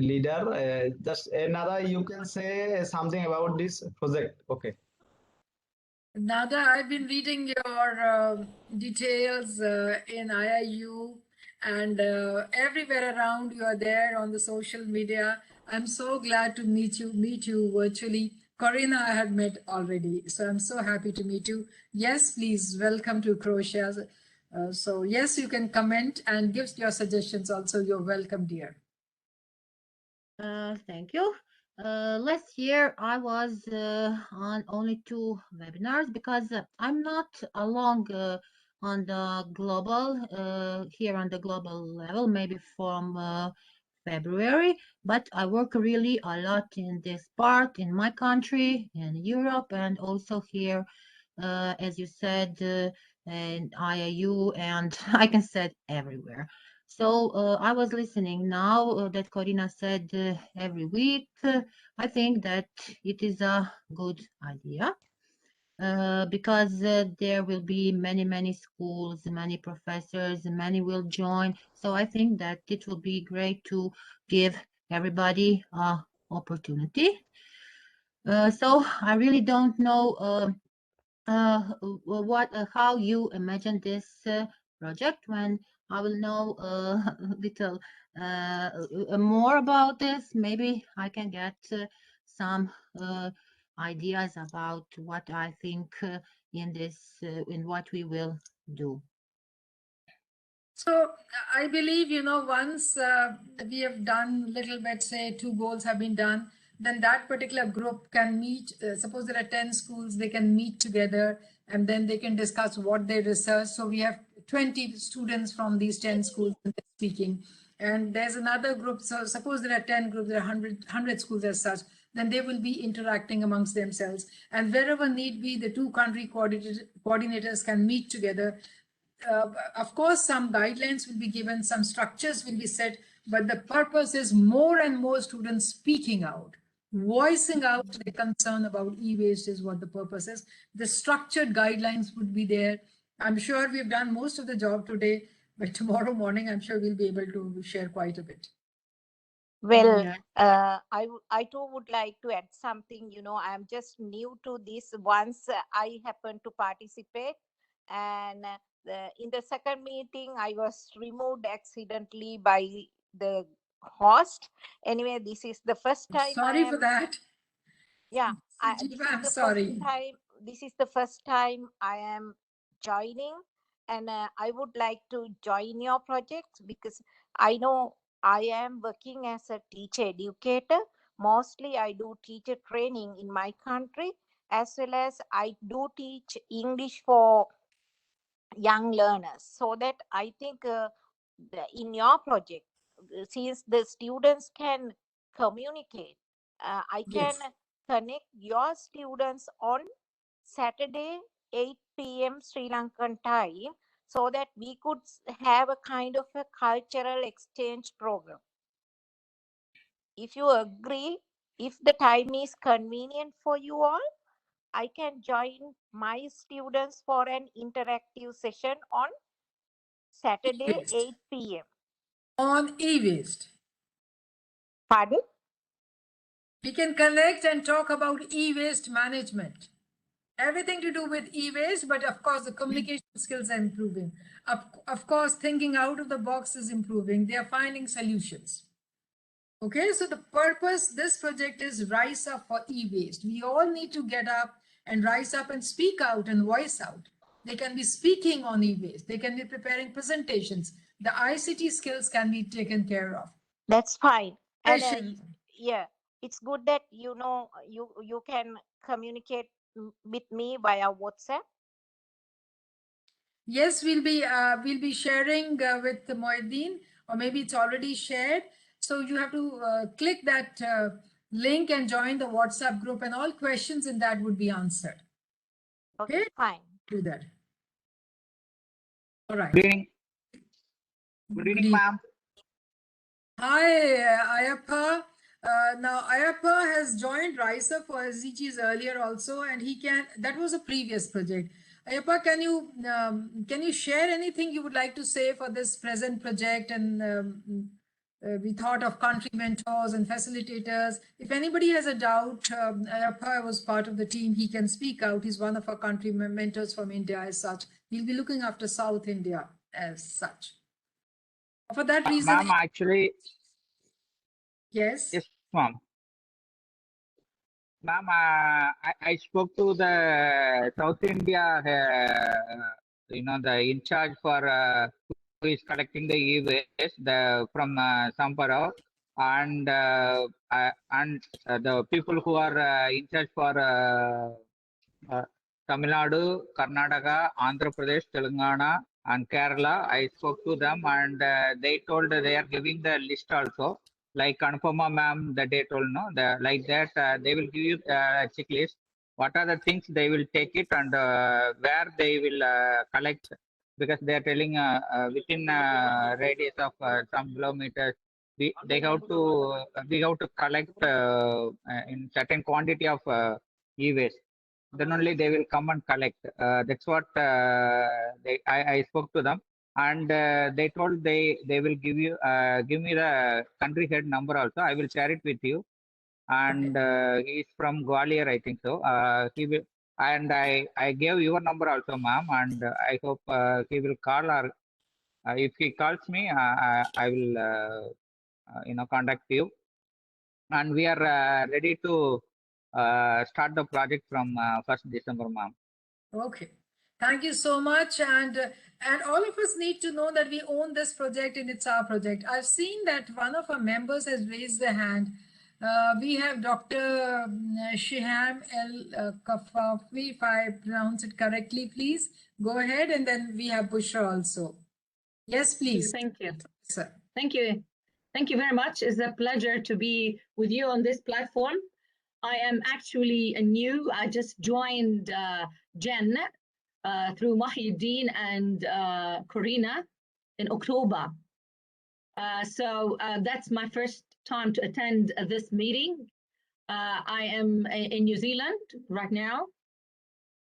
leader. Just Nada, you can say something about this project. Okay. Nada, I've been reading your details in IIU and everywhere around you are there on the social media. I'm so glad to meet you virtually. Corina, I had met already, so I'm so happy to meet you. Yes, please welcome to Croatia. So yes, you can comment and give your suggestions also. You're welcome, dear. Thank you. Last year I was on only 2 webinars because I'm not along on the global, here on the global level, maybe from February, but I work really a lot in this part in my country, in Europe, and also here, as you said, in IIU, and I can say everywhere. So I was listening now that Corina said every week. I think that it is a good idea. because there will be many schools, many professors, many will join. So I think that it will be great to give everybody opportunity. So I really don't know how you imagine this project. When I will know a little more about this, maybe I can get some ideas about what I think in this in what we will do. So I believe, once we have done little bit, say 2 goals have been done, then that particular group can meet. Suppose there are 10 schools, they can meet together and then they can discuss what they research. So we have 20 students from these 10 schools speaking. And there's another group. So suppose there are 10 groups, there are 100 schools as such, then they will be interacting amongst themselves. And wherever need be, the 2 country coordinators can meet together. Of course, some guidelines will be given, some structures will be set, but the purpose is more and more students speaking out, voicing out their concern about e-waste is what the purpose is. The structured guidelines would be there. I'm sure we've done most of the job today, but tomorrow morning, I'm sure we'll be able to share quite a bit. Well, Yeah. I too would like to add something. I'm just new to this. Once I happened to participate, and in the second meeting, I was removed accidentally by the host. Anyway, this is the first time Sorry for that. Yeah, I'm sorry. This is the first time I am joining, and I would like to join your project because I know I am working as a teacher educator. Mostly I do teacher training in my country, as well as I do teach English for young learners. So that I think in your project, since the students can communicate, I can Yes. connect your students on Saturday 8 p.m. Sri Lankan time, so that we could have a kind of a cultural exchange program. If you agree, if the time is convenient for you all, I can join my students for an interactive session on Saturday E-waste. 8 p.m. On e-waste. Pardon? We can connect and talk about e-waste management. Everything to do with e-waste, but of course the communication skills are improving. Of course, thinking out of the box is improving. They are finding solutions. Okay, so the purpose, this project is Rise Up for E-Waste. We all need to get up and rise up and speak out and voice out. They can be speaking on e-waste. They can be preparing presentations. The ICT skills can be taken care of. That's fine. And Yeah. it's good that you can communicate with me via WhatsApp. Yes, we'll be sharing with Moeddin, or maybe it's already shared. So you have to click that link and join the WhatsApp group, and all questions in that would be answered. Okay, fine. Do that. All right. Good evening. Good evening, ma'am. Hi, Ayappa. Now, Ayappa has joined RiseUp for SDGs earlier also, and that was a previous project. Ayappa, can you share anything you would like to say for this present project? And we thought of country mentors and facilitators. If anybody has a doubt, Ayappa was part of the team. He can speak out. He's one of our country mentors from India as such. He'll be looking after South India as such. For that reason, ma'am, actually, yes, ma'am. Ma'am, I spoke to the South India, the in charge for who is collecting the e-waste from Sampara, and the people who are in charge for Tamil Nadu, Karnataka, Andhra Pradesh, Telangana, and Kerala. I spoke to them, and they told they are giving the list also. Like Anupama ma'am, that they told like that they will give you a checklist. What are the things they will take it, and where they will collect, because they are telling within radius of some kilometers we have to collect in certain quantity of e-waste. then only they will come and collect. That's what I spoke to them, and they told they will give me the country head number also. I will share it with you. And he's from Gwalior, I think so. He will, and I gave your number also, ma'am, and I hope he will call, or if he calls me, I will contact you, and we are ready to start the project from 1st December, ma'am. Okay. Thank you so much. And all of us need to know that we own this project and it's our project. I've seen that one of our members has raised their hand. We have Dr. Shiham El Kafafi, if I pronounce it correctly, please. Go ahead. And then we have Bushra also. Yes, please. Thank you. Sir. Thank you. Thank you very much. It's a pleasure to be with you on this platform. I am actually new. I just joined Jen through Mahiuddin and Corina in October. So that's my first time to attend this meeting. I am in New Zealand right now.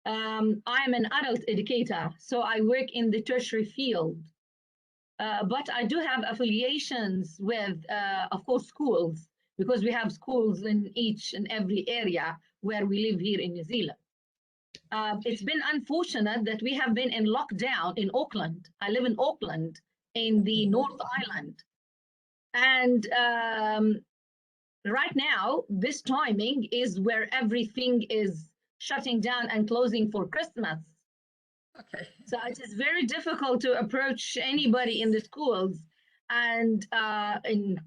I am an adult educator, so I work in the tertiary field. But I do have affiliations with, of course, schools, because we have schools in each and every area where we live here in New Zealand. It's been unfortunate that we have been in lockdown in Auckland. I live in Auckland in the North Island. And right now, this timing is where everything is shutting down and closing for Christmas. Okay. So it is very difficult to approach anybody in the schools and in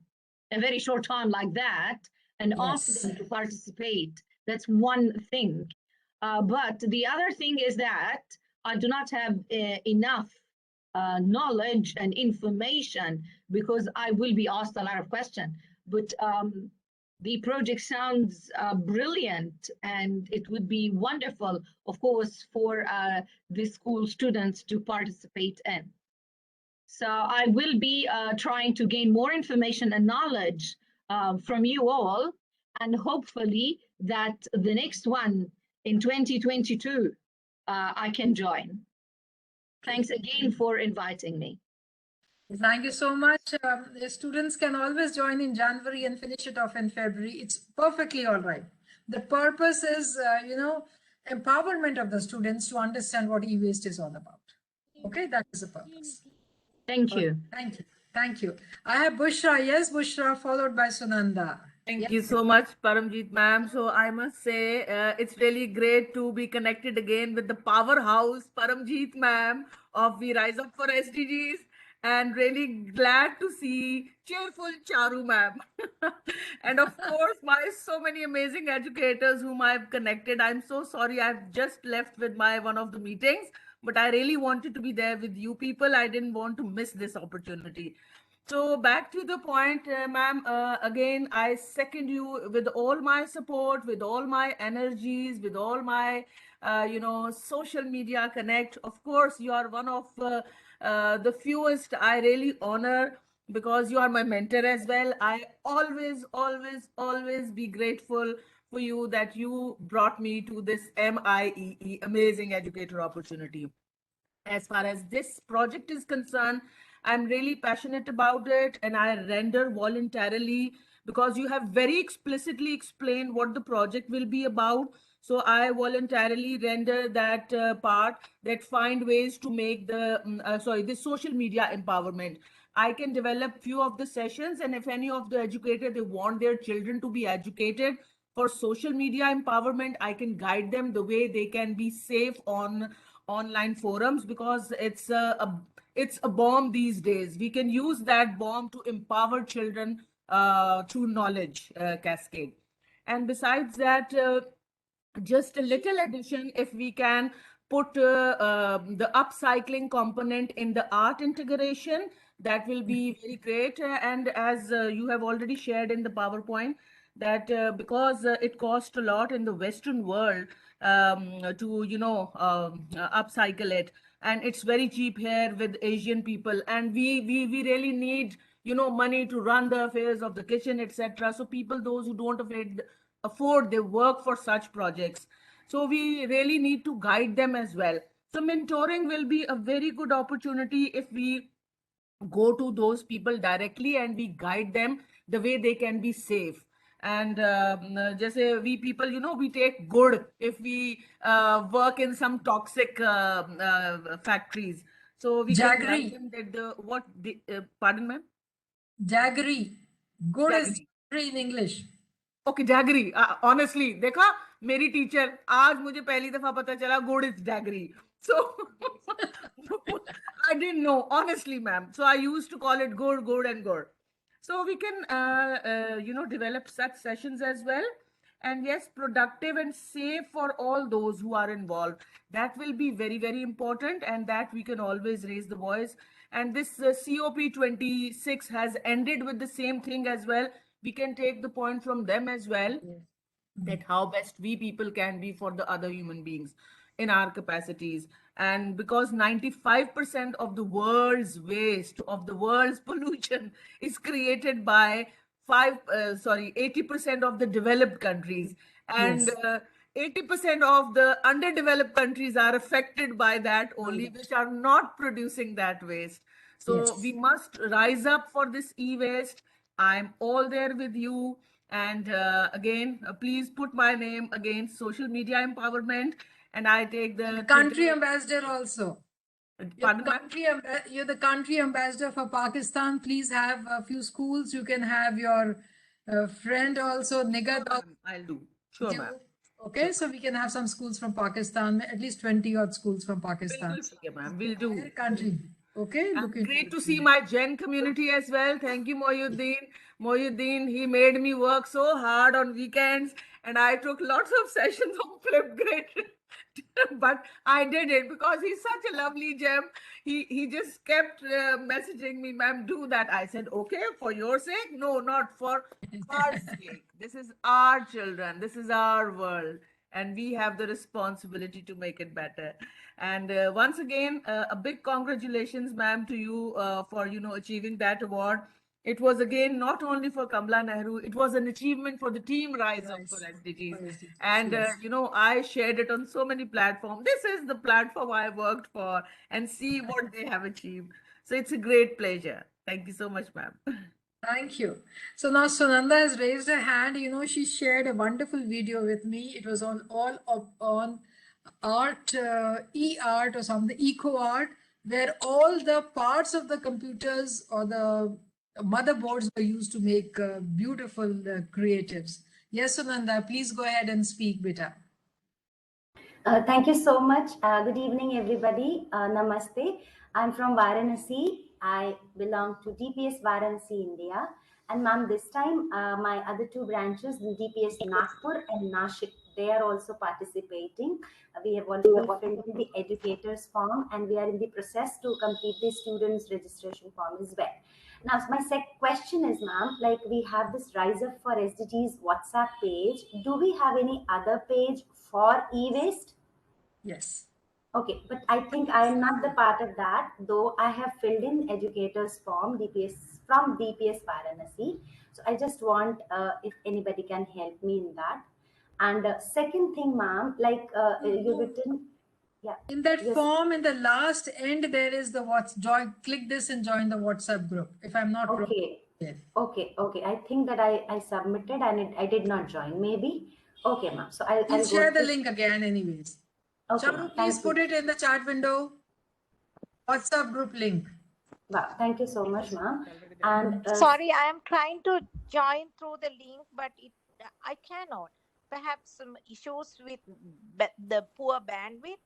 a very short time like that and ask them to participate. That's one thing. But the other thing is that I do not have enough knowledge and information, because I will be asked a lot of questions. But the project sounds brilliant, and it would be wonderful, of course, for the school students to participate in. So I will be trying to gain more information and knowledge from you all, and hopefully that the next one in 2022, I can join. Thanks again for inviting me. Thank you so much. The students can always join in January and finish it off in February. It's perfectly all right. The purpose is, empowerment of the students to understand what e-waste is all about. Okay, that is the purpose. Thank you. Thank you. Thank you. I have Bushra. Yes, Bushra, followed by Sunanda. Thank you so much, Paramjeet ma'am. So I must say, it's really great to be connected again with the powerhouse, Paramjeet ma'am of the Rise Up for SDGs. And really glad to see cheerful Charu ma'am. And of course, so many amazing educators whom I've connected. I'm so sorry, I've just left with one of the meetings, but I really wanted to be there with you people. I didn't want to miss this opportunity. So back to the point, ma'am, again, I second you with all my support, with all my energies, with all my, social media connect. Of course, you are one of the fewest I really honor, because you are my mentor as well. I always be grateful for you that you brought me to this MIEE, Amazing Educator Opportunity. As far as this project is concerned, I'm really passionate about it, and I render voluntarily, because you have very explicitly explained what the project will be about. So I voluntarily render that part, that find ways to make the social media empowerment. I can develop few of the sessions, and if any of the educators, they want their children to be educated for social media empowerment, I can guide them the way they can be safe on online forums, because it's a bomb these days. We can use that bomb to empower children through knowledge cascade. And besides that, just a little addition, if we can put the upcycling component in the art integration, that will be very great. And as you have already shared in the PowerPoint, that because it costs a lot in the Western world to upcycle it, and it's very cheap here with Asian people, and we really need money to run the affairs of the kitchen, etc. So people, those who don't afford, they work for such projects. So we really need to guide them as well. So mentoring will be a very good opportunity if we go to those people directly and we guide them the way they can be safe. And just we people, we take good if we work in some toxic factories. So we can guide Jaggery. them that pardon ma'am? Jaggery. Good is Jaggery. jaggery in English. Okay jaggery honestly देखा मेरी teacher आज मुझे पहली दफा पता चला good is jaggery so I didn't know honestly ma'am, so I used to call it good and good. So we can develop such sessions as well. And yes, productive and safe for all those who are involved, that will be very, very important, and that we can always raise the voice. And this COP26 has ended with the same thing as well. We can take the point from them as well, that how best we people can be for the other human beings in our capacities. And because 95% of the world's waste, of the world's pollution is created by 80% of the developed countries, and 80% of the underdeveloped countries are affected by that only, which are not producing that waste. So we must rise up for this e-waste. I'm all there with you. And again, please put my name against social media empowerment. And I take the country ambassador also. Pardon, You're the country ambassador for Pakistan. Please have a few schools. You can have your friend also, Nigat. I'll do. Sure, ma'am. Okay, so we can have some schools from Pakistan, at least 20 odd schools from Pakistan. We'll do. Country. Okay. Great to see my Gen community as well. Thank you, Mohyuddin. Mohyuddin, he made me work so hard on weekends, and I took lots of sessions on Flipgrid. But I did it because he's such a lovely gem. He just kept messaging me, ma'am, do that. I said, okay, for your sake? No, not for our sake. This is our children. This is our world. And we have the responsibility to make it better. And once again, a big congratulations, ma'am, to you for, achieving that award. It was again not only for Kamala Nehru, it was an achievement for the team Rise Up for SDGs. And I shared it on so many platforms. This is the platform I worked for, and see what they have achieved. So it's a great pleasure. Thank you so much, ma'am. Thank you. So now Sunanda has raised her hand. She shared a wonderful video with me. It was on art, e-art or something, eco art, where all the parts of the computers or the motherboards were used to make beautiful creatives. Yes, Sunanda, please go ahead and speak, beta. Thank you so much. Good evening, everybody. Namaste. I'm from Varanasi. I belong to DPS Varanasi, India. And ma'am, this time my other two branches, DPS Nagpur and Nashik, they are also participating. We have already filled in the educators form, and we are in the process to complete the students registration form as well. Now, my question is, ma'am, like we have this Rise Up for SDGs WhatsApp page. Do we have any other page for e-waste? Yes. Okay, but I think I am not the part of that, though I have filled in educators form from DPS Varanasi. So I just want if anybody can help me in that. And second thing, ma'am, like you written, yeah. In that form, in the last end, there is the click this and join the WhatsApp group. If I'm not wrong. Okay. I think that I submitted and I did not join. Maybe. Okay, ma'am. So I'll share the link again, anyways. Okay, Sharu, please put it in the chat window. WhatsApp group link. Wow, thank you so much, ma'am. And sorry, I am trying to join through the link, but I cannot. Perhaps some issues with the poor bandwidth.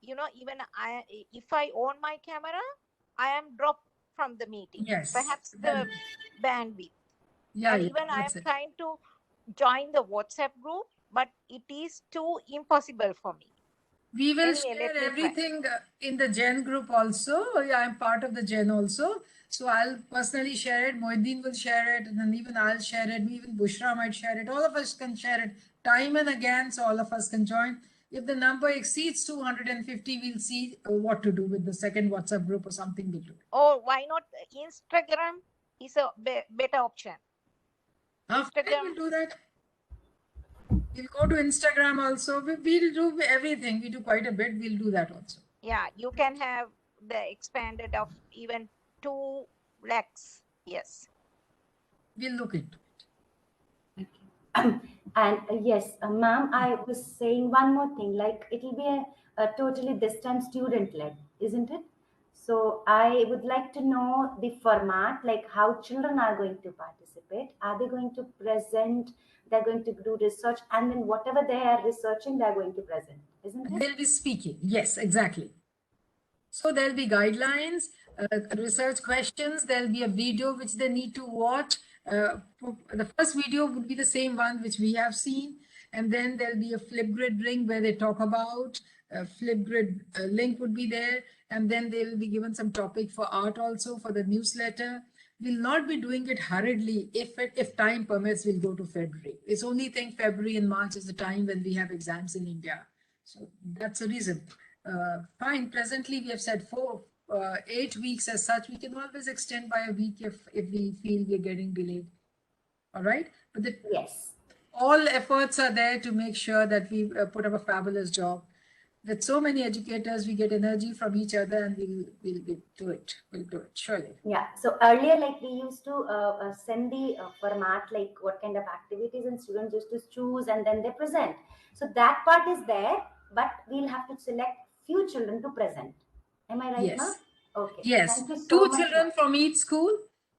Even if I on my camera, I am dropped from the meeting. Yes. Perhaps the bandwidth. Yeah. And even I am trying to join the WhatsApp group, but it is too impossible for me. We will share everything in the Gen group also. Yeah, I'm part of the Gen also. So I'll personally share it. Mohiddin will share it. And then even I'll share it. Even Bushra might share it. All of us can share it time and again. So all of us can join. If the number exceeds 250, we'll see what to do with the second WhatsApp group or something we'll do. Oh, why not Instagram is a better option. Instagram will do that. We'll go to Instagram also. We'll do everything. We do quite a bit. We'll do that also. Yeah, you can have the expanded of even 2 lakhs. Yes. We'll look into it. And yes, ma'am, I was saying one more thing, like it will be a totally this time student led, isn't it? So I would like to know the format, like how children are going to participate. Are they going to present? They're going to do research, and then whatever they are researching, they're going to present, isn't it? They'll be speaking. Yes, exactly. So there'll be guidelines, research questions. There'll be a video which they need to watch. The first video would be the same one which we have seen. And then there'll be a Flipgrid link where they talk about Flipgrid link would be there. And then they'll be given some topic for art also for the newsletter. We'll not be doing it hurriedly. If time permits, we'll go to February. It's only think February and March is the time when we have exams in India. So that's the reason. Fine. Presently, we have said 8 weeks as such. We can always extend by a week if we feel we're getting delayed. All right. But yes, all efforts are there to make sure that we put up a fabulous job. With so many educators, we get energy from each other, and we'll do it. We'll do it surely. Yeah. So earlier, like we used to send the format, like what kind of activities, and students used to choose, and then they present. So that part is there, but we'll have to select few children to present. Am I right, Yes. ma'am? Okay. Yes. Thank you so 2 much, children from each school,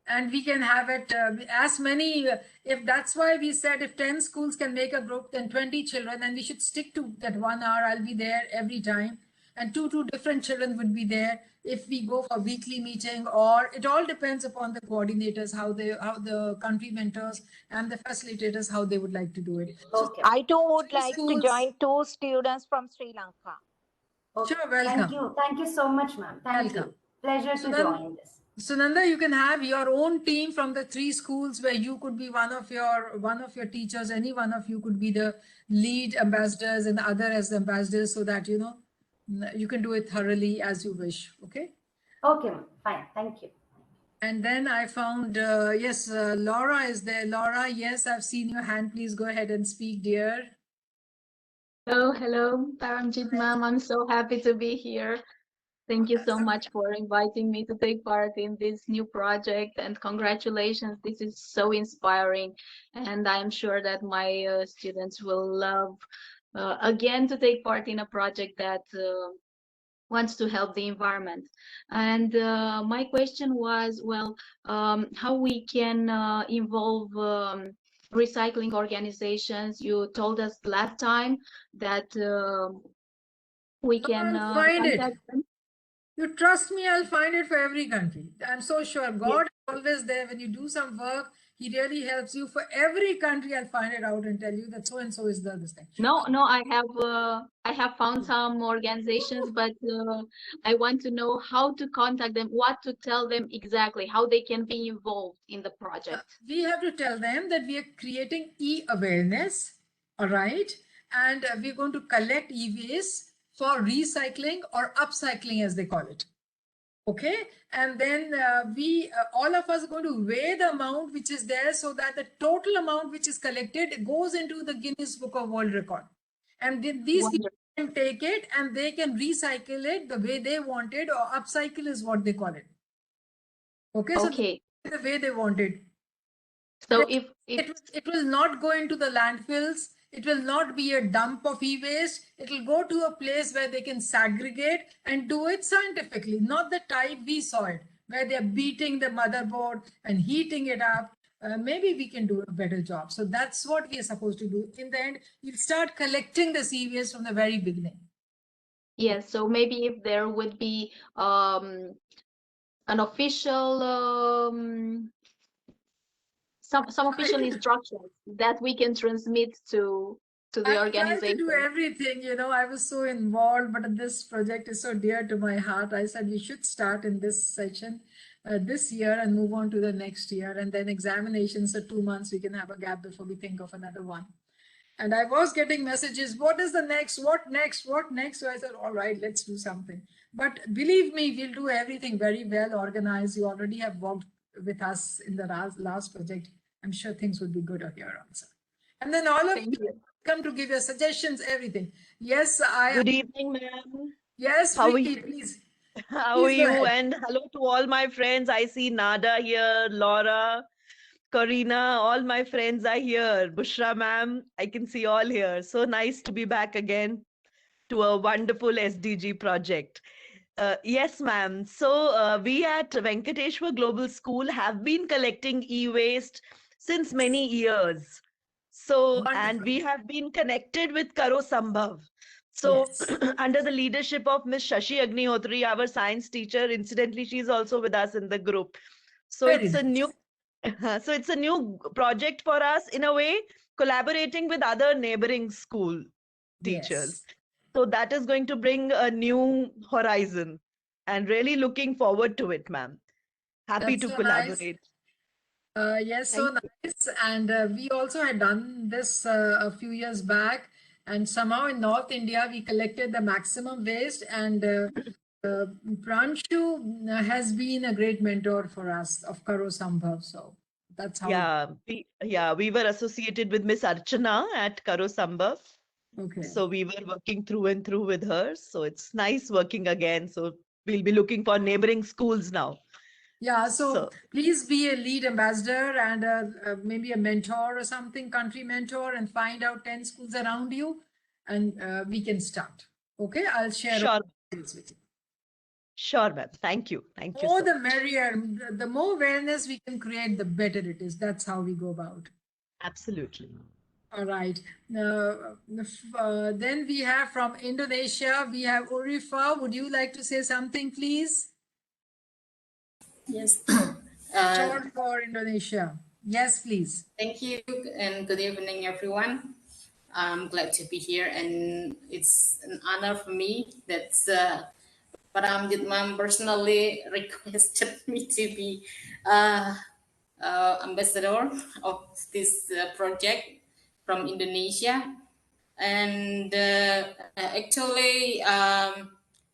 and we can have it as many. If that's why we said if 10 schools can make a group, then 20 children, and we should stick to that 1 hour. I'll be there every time, and two different children would be there. If we go for weekly meeting, or it all depends upon the coordinators, how the country mentors and the facilitators, how they would like to do it. Okay. I too would like schools. to join 2 students from Sri Lanka. Okay. Sure, welcome. Thank you so much, ma'am. Thank you. Pleasure to join this. Sunanda, you can have your own team from the 3 schools where you could be one of your teachers. Any one of you could be the lead ambassadors and the other as the ambassadors, so that you can do it thoroughly as you wish. Okay. Okay, fine. Thank you. And then I found yes, Laura is there. Laura, yes, I've seen your hand. Please go ahead and speak, dear. Hello, Paramjit ma'am. I'm so happy to be here. Thank you so much for inviting me to take part in this new project, and congratulations. This is so inspiring, and I'm sure that my students will love again to take part in a project that wants to help the environment. And my question was, well, how we can involve recycling organizations. You told us last time that we can contact them. You trust me, I'll find it for every country. I'm so sure. God is always there. When you do some work, He really helps you. For every country, I'll find it out and tell you that so and so is this thing. No, I have found some organizations, but I want to know how to contact them, what to tell them exactly, how they can be involved in the project. We have to tell them that we are creating e-awareness, all right? And we're going to collect e-waste for recycling or upcycling, as they call it. Okay, and then all of us are going to weigh the amount which is there, so that the total amount which is collected goes into the Guinness Book of World Record. And these people can take it and they can recycle it the way they want it, or upcycle is what they call it. Okay, so the way they want it. So it will not go into the landfills. It will not be a dump of e-waste. It will go to a place where they can segregate and do it scientifically, not the type we saw it, where they're beating the motherboard and heating it up. Maybe we can do a better job. So that's what we are supposed to do. In the end, you'll start collecting the e-waste from the very beginning. Yes, so maybe if there would be an official some official instructions that we can transmit to the organization. I tried to do everything, I was so involved, but this project is so dear to my heart. I said we should start in this section this year and move on to the next year, and then examinations are 2 months. We can have a gap before we think of another one. And I was getting messages, what is the next, what next? So I said, all right, let's do something. But believe me, we'll do everything very well organized. You already have worked with us in the last project. I'm sure things will be good here also. And then all of you Come to give your suggestions, everything. Yes, Good evening, ma'am. Yes, How are Preeti, you? please. How are Please go you? ahead. And hello to all my friends. I see Nada here, Laura, Karina, all my friends are here. Bushra ma'am, I can see all here. So nice to be back again to a wonderful SDG project. Yes, ma'am. So we at Venkateshwar Global School have been collecting e-waste since many years. So, and we have been connected with Karo Sambhav. So, under the leadership of Miss Shashi Agnihotri, our science teacher, incidentally, she's also with us in the group. So Very it's a new, so it's a new project for us in a way, collaborating with other neighboring school teachers. So that is going to bring a new horizon, and really looking forward to it, ma'am. Happy That's to so nice. collaborate. Yes, so nice. And we also had done this a few years back. And somehow in North India, we collected the maximum waste. And Pranshu has been a great mentor for us of Karo Sambhav. So that's how. We were associated with Miss Archana at Karo Sambhav. Okay. So we were working through and through with her. So it's nice working again. So we'll be looking for neighboring schools now. Yeah, so please be a lead ambassador and maybe a mentor or something, country mentor, and find out 10 schools around you, and we can start. Okay, I'll share all the details with you. Sure, ma'am. Thank you. Thank you. More So the much. merrier. The more awareness we can create, the better it is. That's how we go about. Absolutely. All right. Then we have from Indonesia, we have Urifa. Would you like to say something, please? Yes. Short for Indonesia. Yes, please. Thank you and good evening, everyone. I'm glad to be here, and it's an honor for me that Padam Jitmam personally requested me to be ambassador of this project from Indonesia. And actually,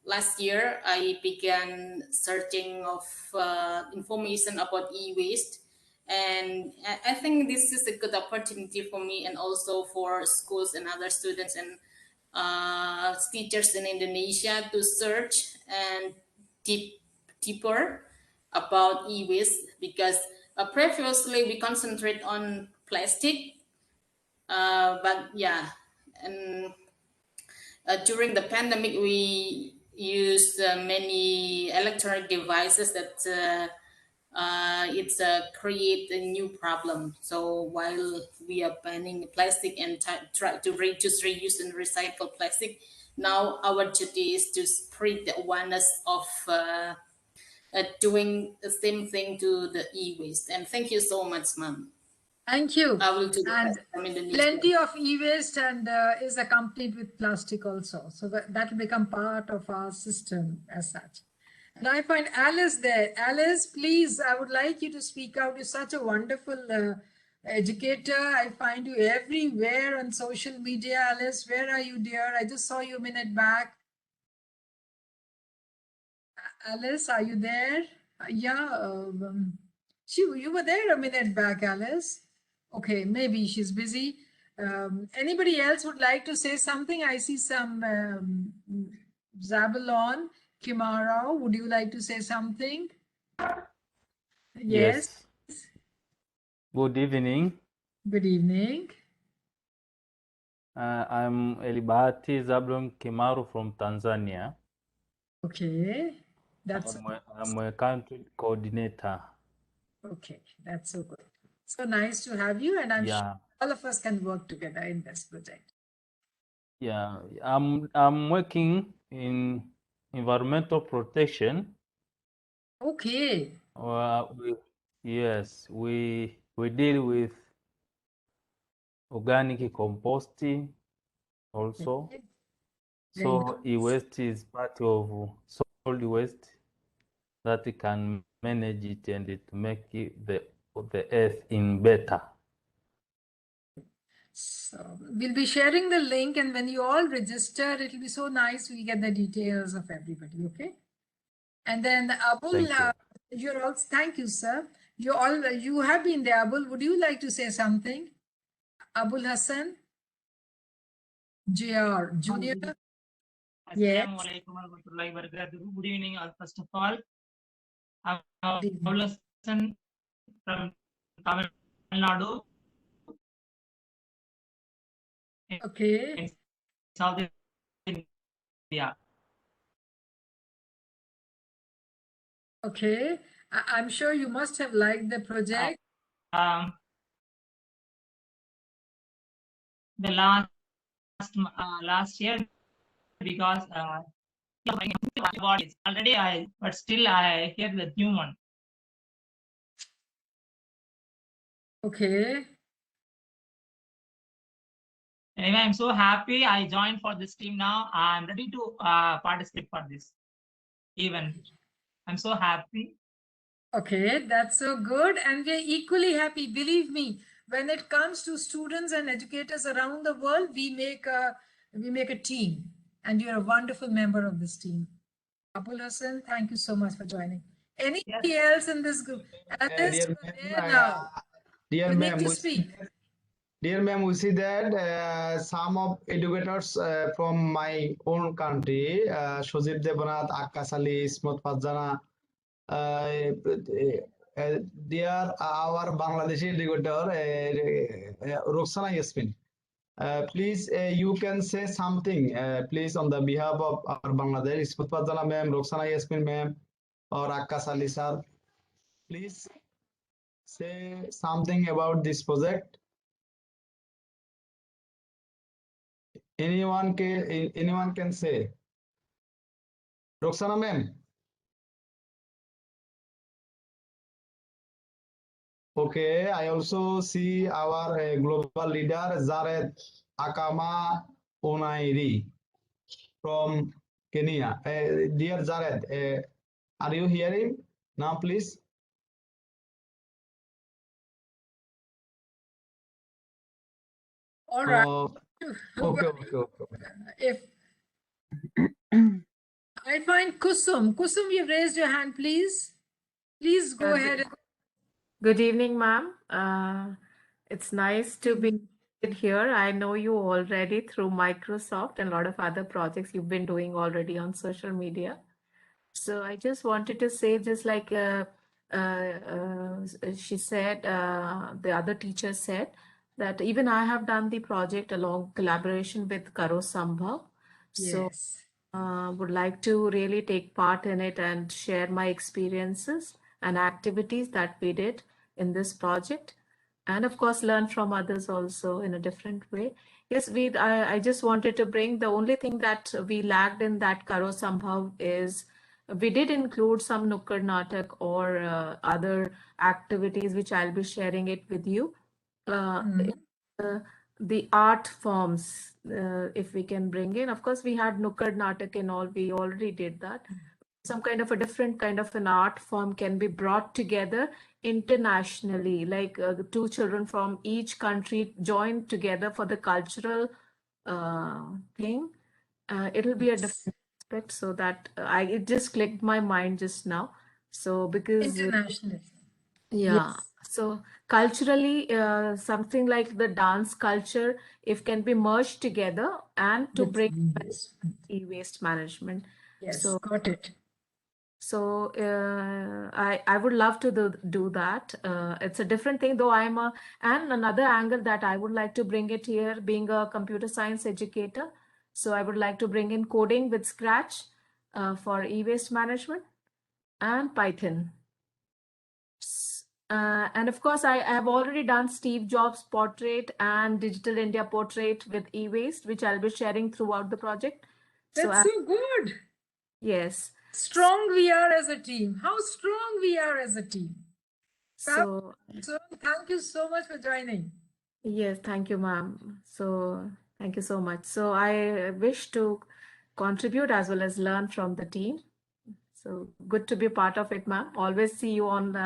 last year I began searching of information about e-waste, and I think this is a good opportunity for me and also for schools and other students and teachers in Indonesia to search and deeper about e-waste, because previously we concentrate on plastic, but yeah, and during the pandemic we used many electronic devices that it's create a new problem. So while we are banning plastic and try to reduce, reuse, and recycle plastic, now our duty is to spread the awareness of doing the same thing to the e-waste. And thank you so much, ma'am. Thank you. I will do the And best from Indonesia. plenty of e-waste and is accompanied with plastic also. So that will become part of our system as such. And I find Alice there. Alice, please, I would like you to speak out. You're such a wonderful educator. I find you everywhere on social media. Alice, where are you, dear? I just saw you a minute back. Alice, are you there? Yeah, you were there a minute back, Alice. Okay, maybe she's busy. Anybody else would like to say something? I see some Zabalon, Kimara. Would you like to say something? Yes. Good evening. Good evening. I'm Elibahati Zablon Kimaru from Tanzania. Okay, I'm a country coordinator. Okay, that's so good. So nice to have you, and I'm sure all of us can work together in this project. Yeah, I'm working in environmental protection. Okay. We deal with organic composting also. So e-waste is part of solid waste that we can manage it and to make it the earth in better. So we'll be sharing the link, and when you all register, it'll be so nice. We get the details of everybody. Okay. And then Abul, you're all. Thank you, sir. You have been there, Abul. Would you like to say something, Abul Hassan? JR, Junior. Yes. Assalamualaikum warahmatullahi wabarakatuh. Good evening, first of all. I'm Lausen from Tamil Nadu. Okay. In South India. Okay. I'm sure you must have liked the project. The last year, because already but still I hear the new one. Okay. Anyway, I'm so happy I joined for this team now. I'm ready to participate for this event. I'm so happy. Okay, that's so good. And we're equally happy. Believe me, when it comes to students and educators around the world, we make a team. And you're a wonderful member of this team. Abul Hassan, thank you so much for joining. Anybody else in this group? Alice, Dear you need ma'am, to speak. Dear ma'am, we see that some of educators from my own country, Shojib Debanath, Akkas Ali, Ismat Fazana, they are our Bangladeshi educator, Roxana Yasmin. Please, you can say something, please, on the behalf of our Bangladesh, Ismat Fazana ma'am, Roxana Yasmin ma'am, or Akkas Ali sir. Please say something about this project. Anyone can say. Roxana ma'am. Okay, I also see our global leader Zared Akama Onairi from Kenya. Dear Zared, are you hearing now, please? All right. Okay. If I find Kusum. Kusum, you raised your hand, please. Please go ahead. Good evening, ma'am. It's nice to be here. I know you already through Microsoft and a lot of other projects you've been doing already on social media. So I just wanted to say, just like she said, the other teacher said, that even I have done the project along collaboration with Karo Sambhav. So Yes. would like to really take part in it and share my experiences and activities that we did in this project, and of course learn from others also in a different way. Yes, I just wanted to bring, the only thing that we lacked in that Karo Sambhav is we did include some Nukkad Natak or other activities, which I'll be sharing it with you. The art forms, if we can bring in. Of course, we had Nukkad Natak and all, we already did that. Some kind of a different kind of an art form can be brought together internationally, like the two children from each country join together for the cultural thing. It'll be a different aspect, so that it just clicked my mind just now. So because international. Yeah. Yes. So culturally, something like the dance culture, if can be merged together and to With bring e-waste management. Yes, So got it. So I would love to do that. It's a different thing, though. And another angle that I would like to bring it here, being a computer science educator. So I would like to bring in coding with Scratch for e-waste management and Python. And of course, I have already done Steve Jobs portrait and Digital India portrait with e-waste, which I'll be sharing throughout the project. That's so good. Yes. Strong we are as a team. How strong we are as a team. So thank you so much for joining. Yes, thank you, ma'am. So thank you so much. So I wish to contribute as well as learn from the team. So good to be part of it, ma'am. Always see you on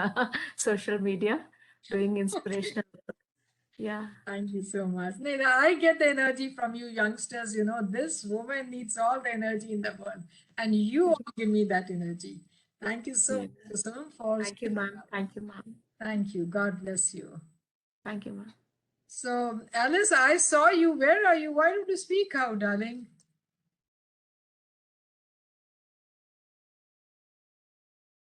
social media doing inspirational work. Yeah. Thank you so much. Nina, I get the energy from you youngsters. You know, this woman needs all the energy in the world. And you all give me that energy. Thank you so much for Thank you, ma'am. Thank you, ma'am. Thank you. God bless you. Thank you, ma'am. So, Alice, I saw you. Where are you? Why don't you speak out, darling?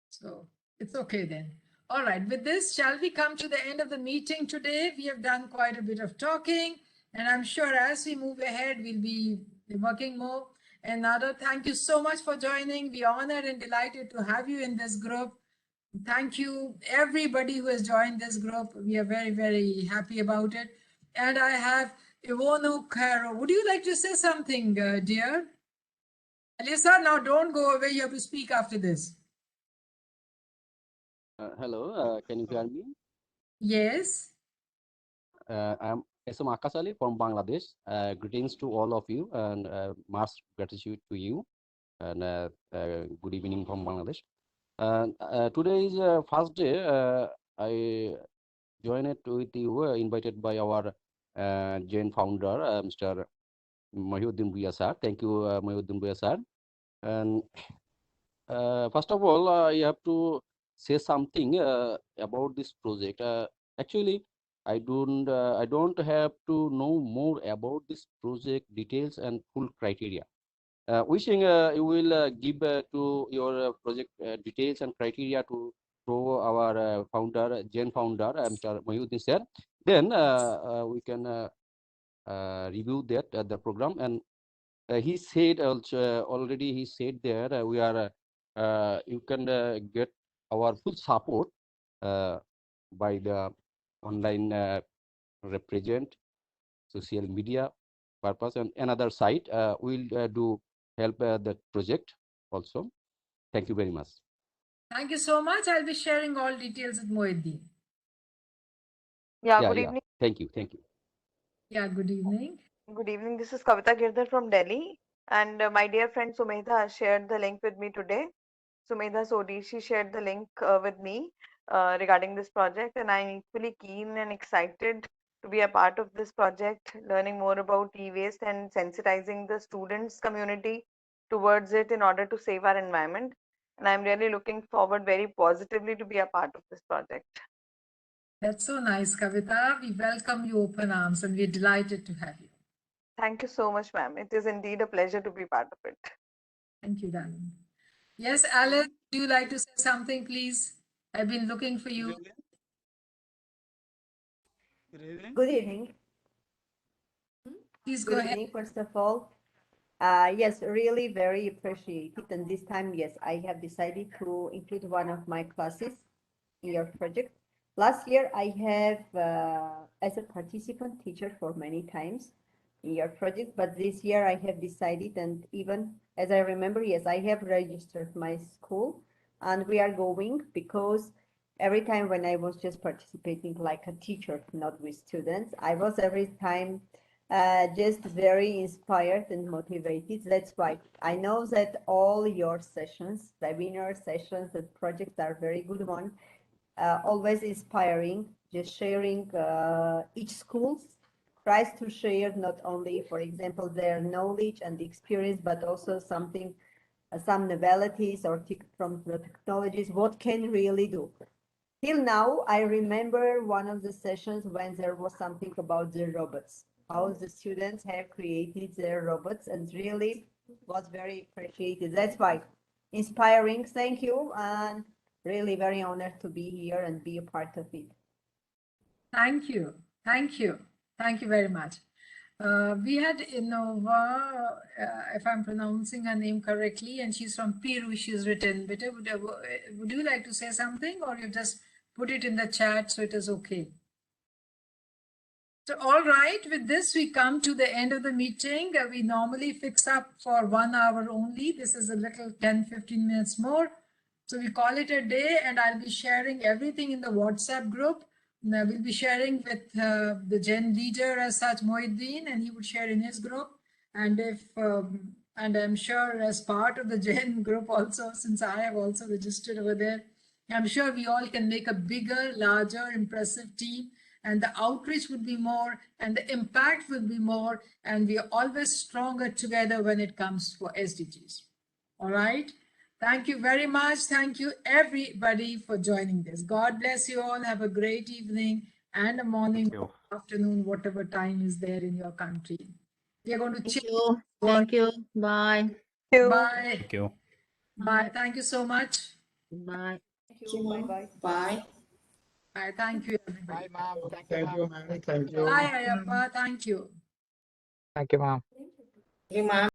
So, it's okay then. All right, with this, shall we come to the end of the meeting today? We have done quite a bit of talking, and I'm sure as we move ahead, we'll be working more. And Nada, thank you so much for joining. We're honored and delighted to have you in this group. Thank you, everybody who has joined this group. We are very, very happy about it. And I have Ivonu Caro. Would you like to say something, dear? Alisa, now don't go away. You have to speak after this. Hello, can you hear me? Yes. I'm SM Akash Ali from Bangladesh. Greetings to all of you and much gratitude to you. And good evening from Bangladesh. Today is first day. I joined it with you, invited by our Jain founder, Mr. Mahiuddin Bhuiya sir. Thank you, Mahiuddin Bhuiya sir. And first of all, I have to say something about this project. Actually, I don't have to know more about this project details and full criteria. Wishing you will give to your project details and criteria to our founder, Jain founder, Mr. Mahiuddin sir. Then we can review that the program. And he said also, already he said there we are you can get our full support by the online represent social media purpose, and another site will do help that project also. Thank you very much. Thank you so much. I'll be sharing all details with Moeddin. Yeah, Yeah, good yeah. evening. Thank you. Thank you. Yeah, good evening. Good evening. This is Kavita Girdhar from Delhi. And my dear friend Sumedha shared the link with me today. Sumedha Sodi, she shared the link with me regarding this project. And I'm equally keen and excited to be a part of this project, learning more about e-waste and sensitizing the students community towards it in order to save our environment. And I'm really looking forward very positively to be a part of this project. That's so nice, Kavita. We welcome you open arms and we're delighted to have you. Thank you so much, ma'am. It is indeed a pleasure to be part of it. Thank you, darling. Yes, Alice, do you like to say something, please? I've been looking for you. Good evening. Please Good go ahead. evening, first of all. Yes, really very appreciated. And this time, yes, I have decided to include one of my classes in your project. Last year, I have, as a participant teacher for many times in your project, but this year I have decided, and even as I remember, yes, I have registered my school, and we are going because every time when I was just participating like a teacher, not with students, I was every time just very inspired and motivated. That's why I know that all your sessions, webinar sessions and projects are very good one, always inspiring, just sharing each school tries to share not only, for example, their knowledge and experience, but also something, some novelties or from the technologies, what can really do. Till now, I remember one of the sessions when there was something about the robots, how the students have created their robots, and really was very appreciated. That's why inspiring. Thank you, and really very honored to be here and be a part of it. Thank you. Thank you. Thank you very much. We had Innova, if I'm pronouncing her name correctly, and she's from Peru. She's written. Would you like to say something, or you just put it in the chat so it is okay? So, all right, with this, we come to the end of the meeting. We normally fix up for 1 hour only. This is a little 10-15 minutes more. So we call it a day, and I'll be sharing everything in the WhatsApp group. Now we'll be sharing with the Gen leader as such, Moeddin, and he would share in his group. And and I'm sure as part of the Gen group also, since I have also registered over there, I'm sure we all can make a bigger, larger, impressive team, and the outreach would be more, and the impact will be more, and we are always stronger together when it comes for SDGs. All right. Thank you very much. Thank you, everybody, for joining this. God bless you all. Have a great evening. and a morning, afternoon, whatever time is there in your country. We are going to change. Thank you. Bye. Bye. Thank you. Bye. Thank you so much. Bye. Thank you. Bye-bye. Bye. Bye. Thank you, everybody. Bye, ma'am. Thank you, ma'am. Thank you. Bye, Ayappa. Thank you. Thank you, ma'am. Thank you, ma'am.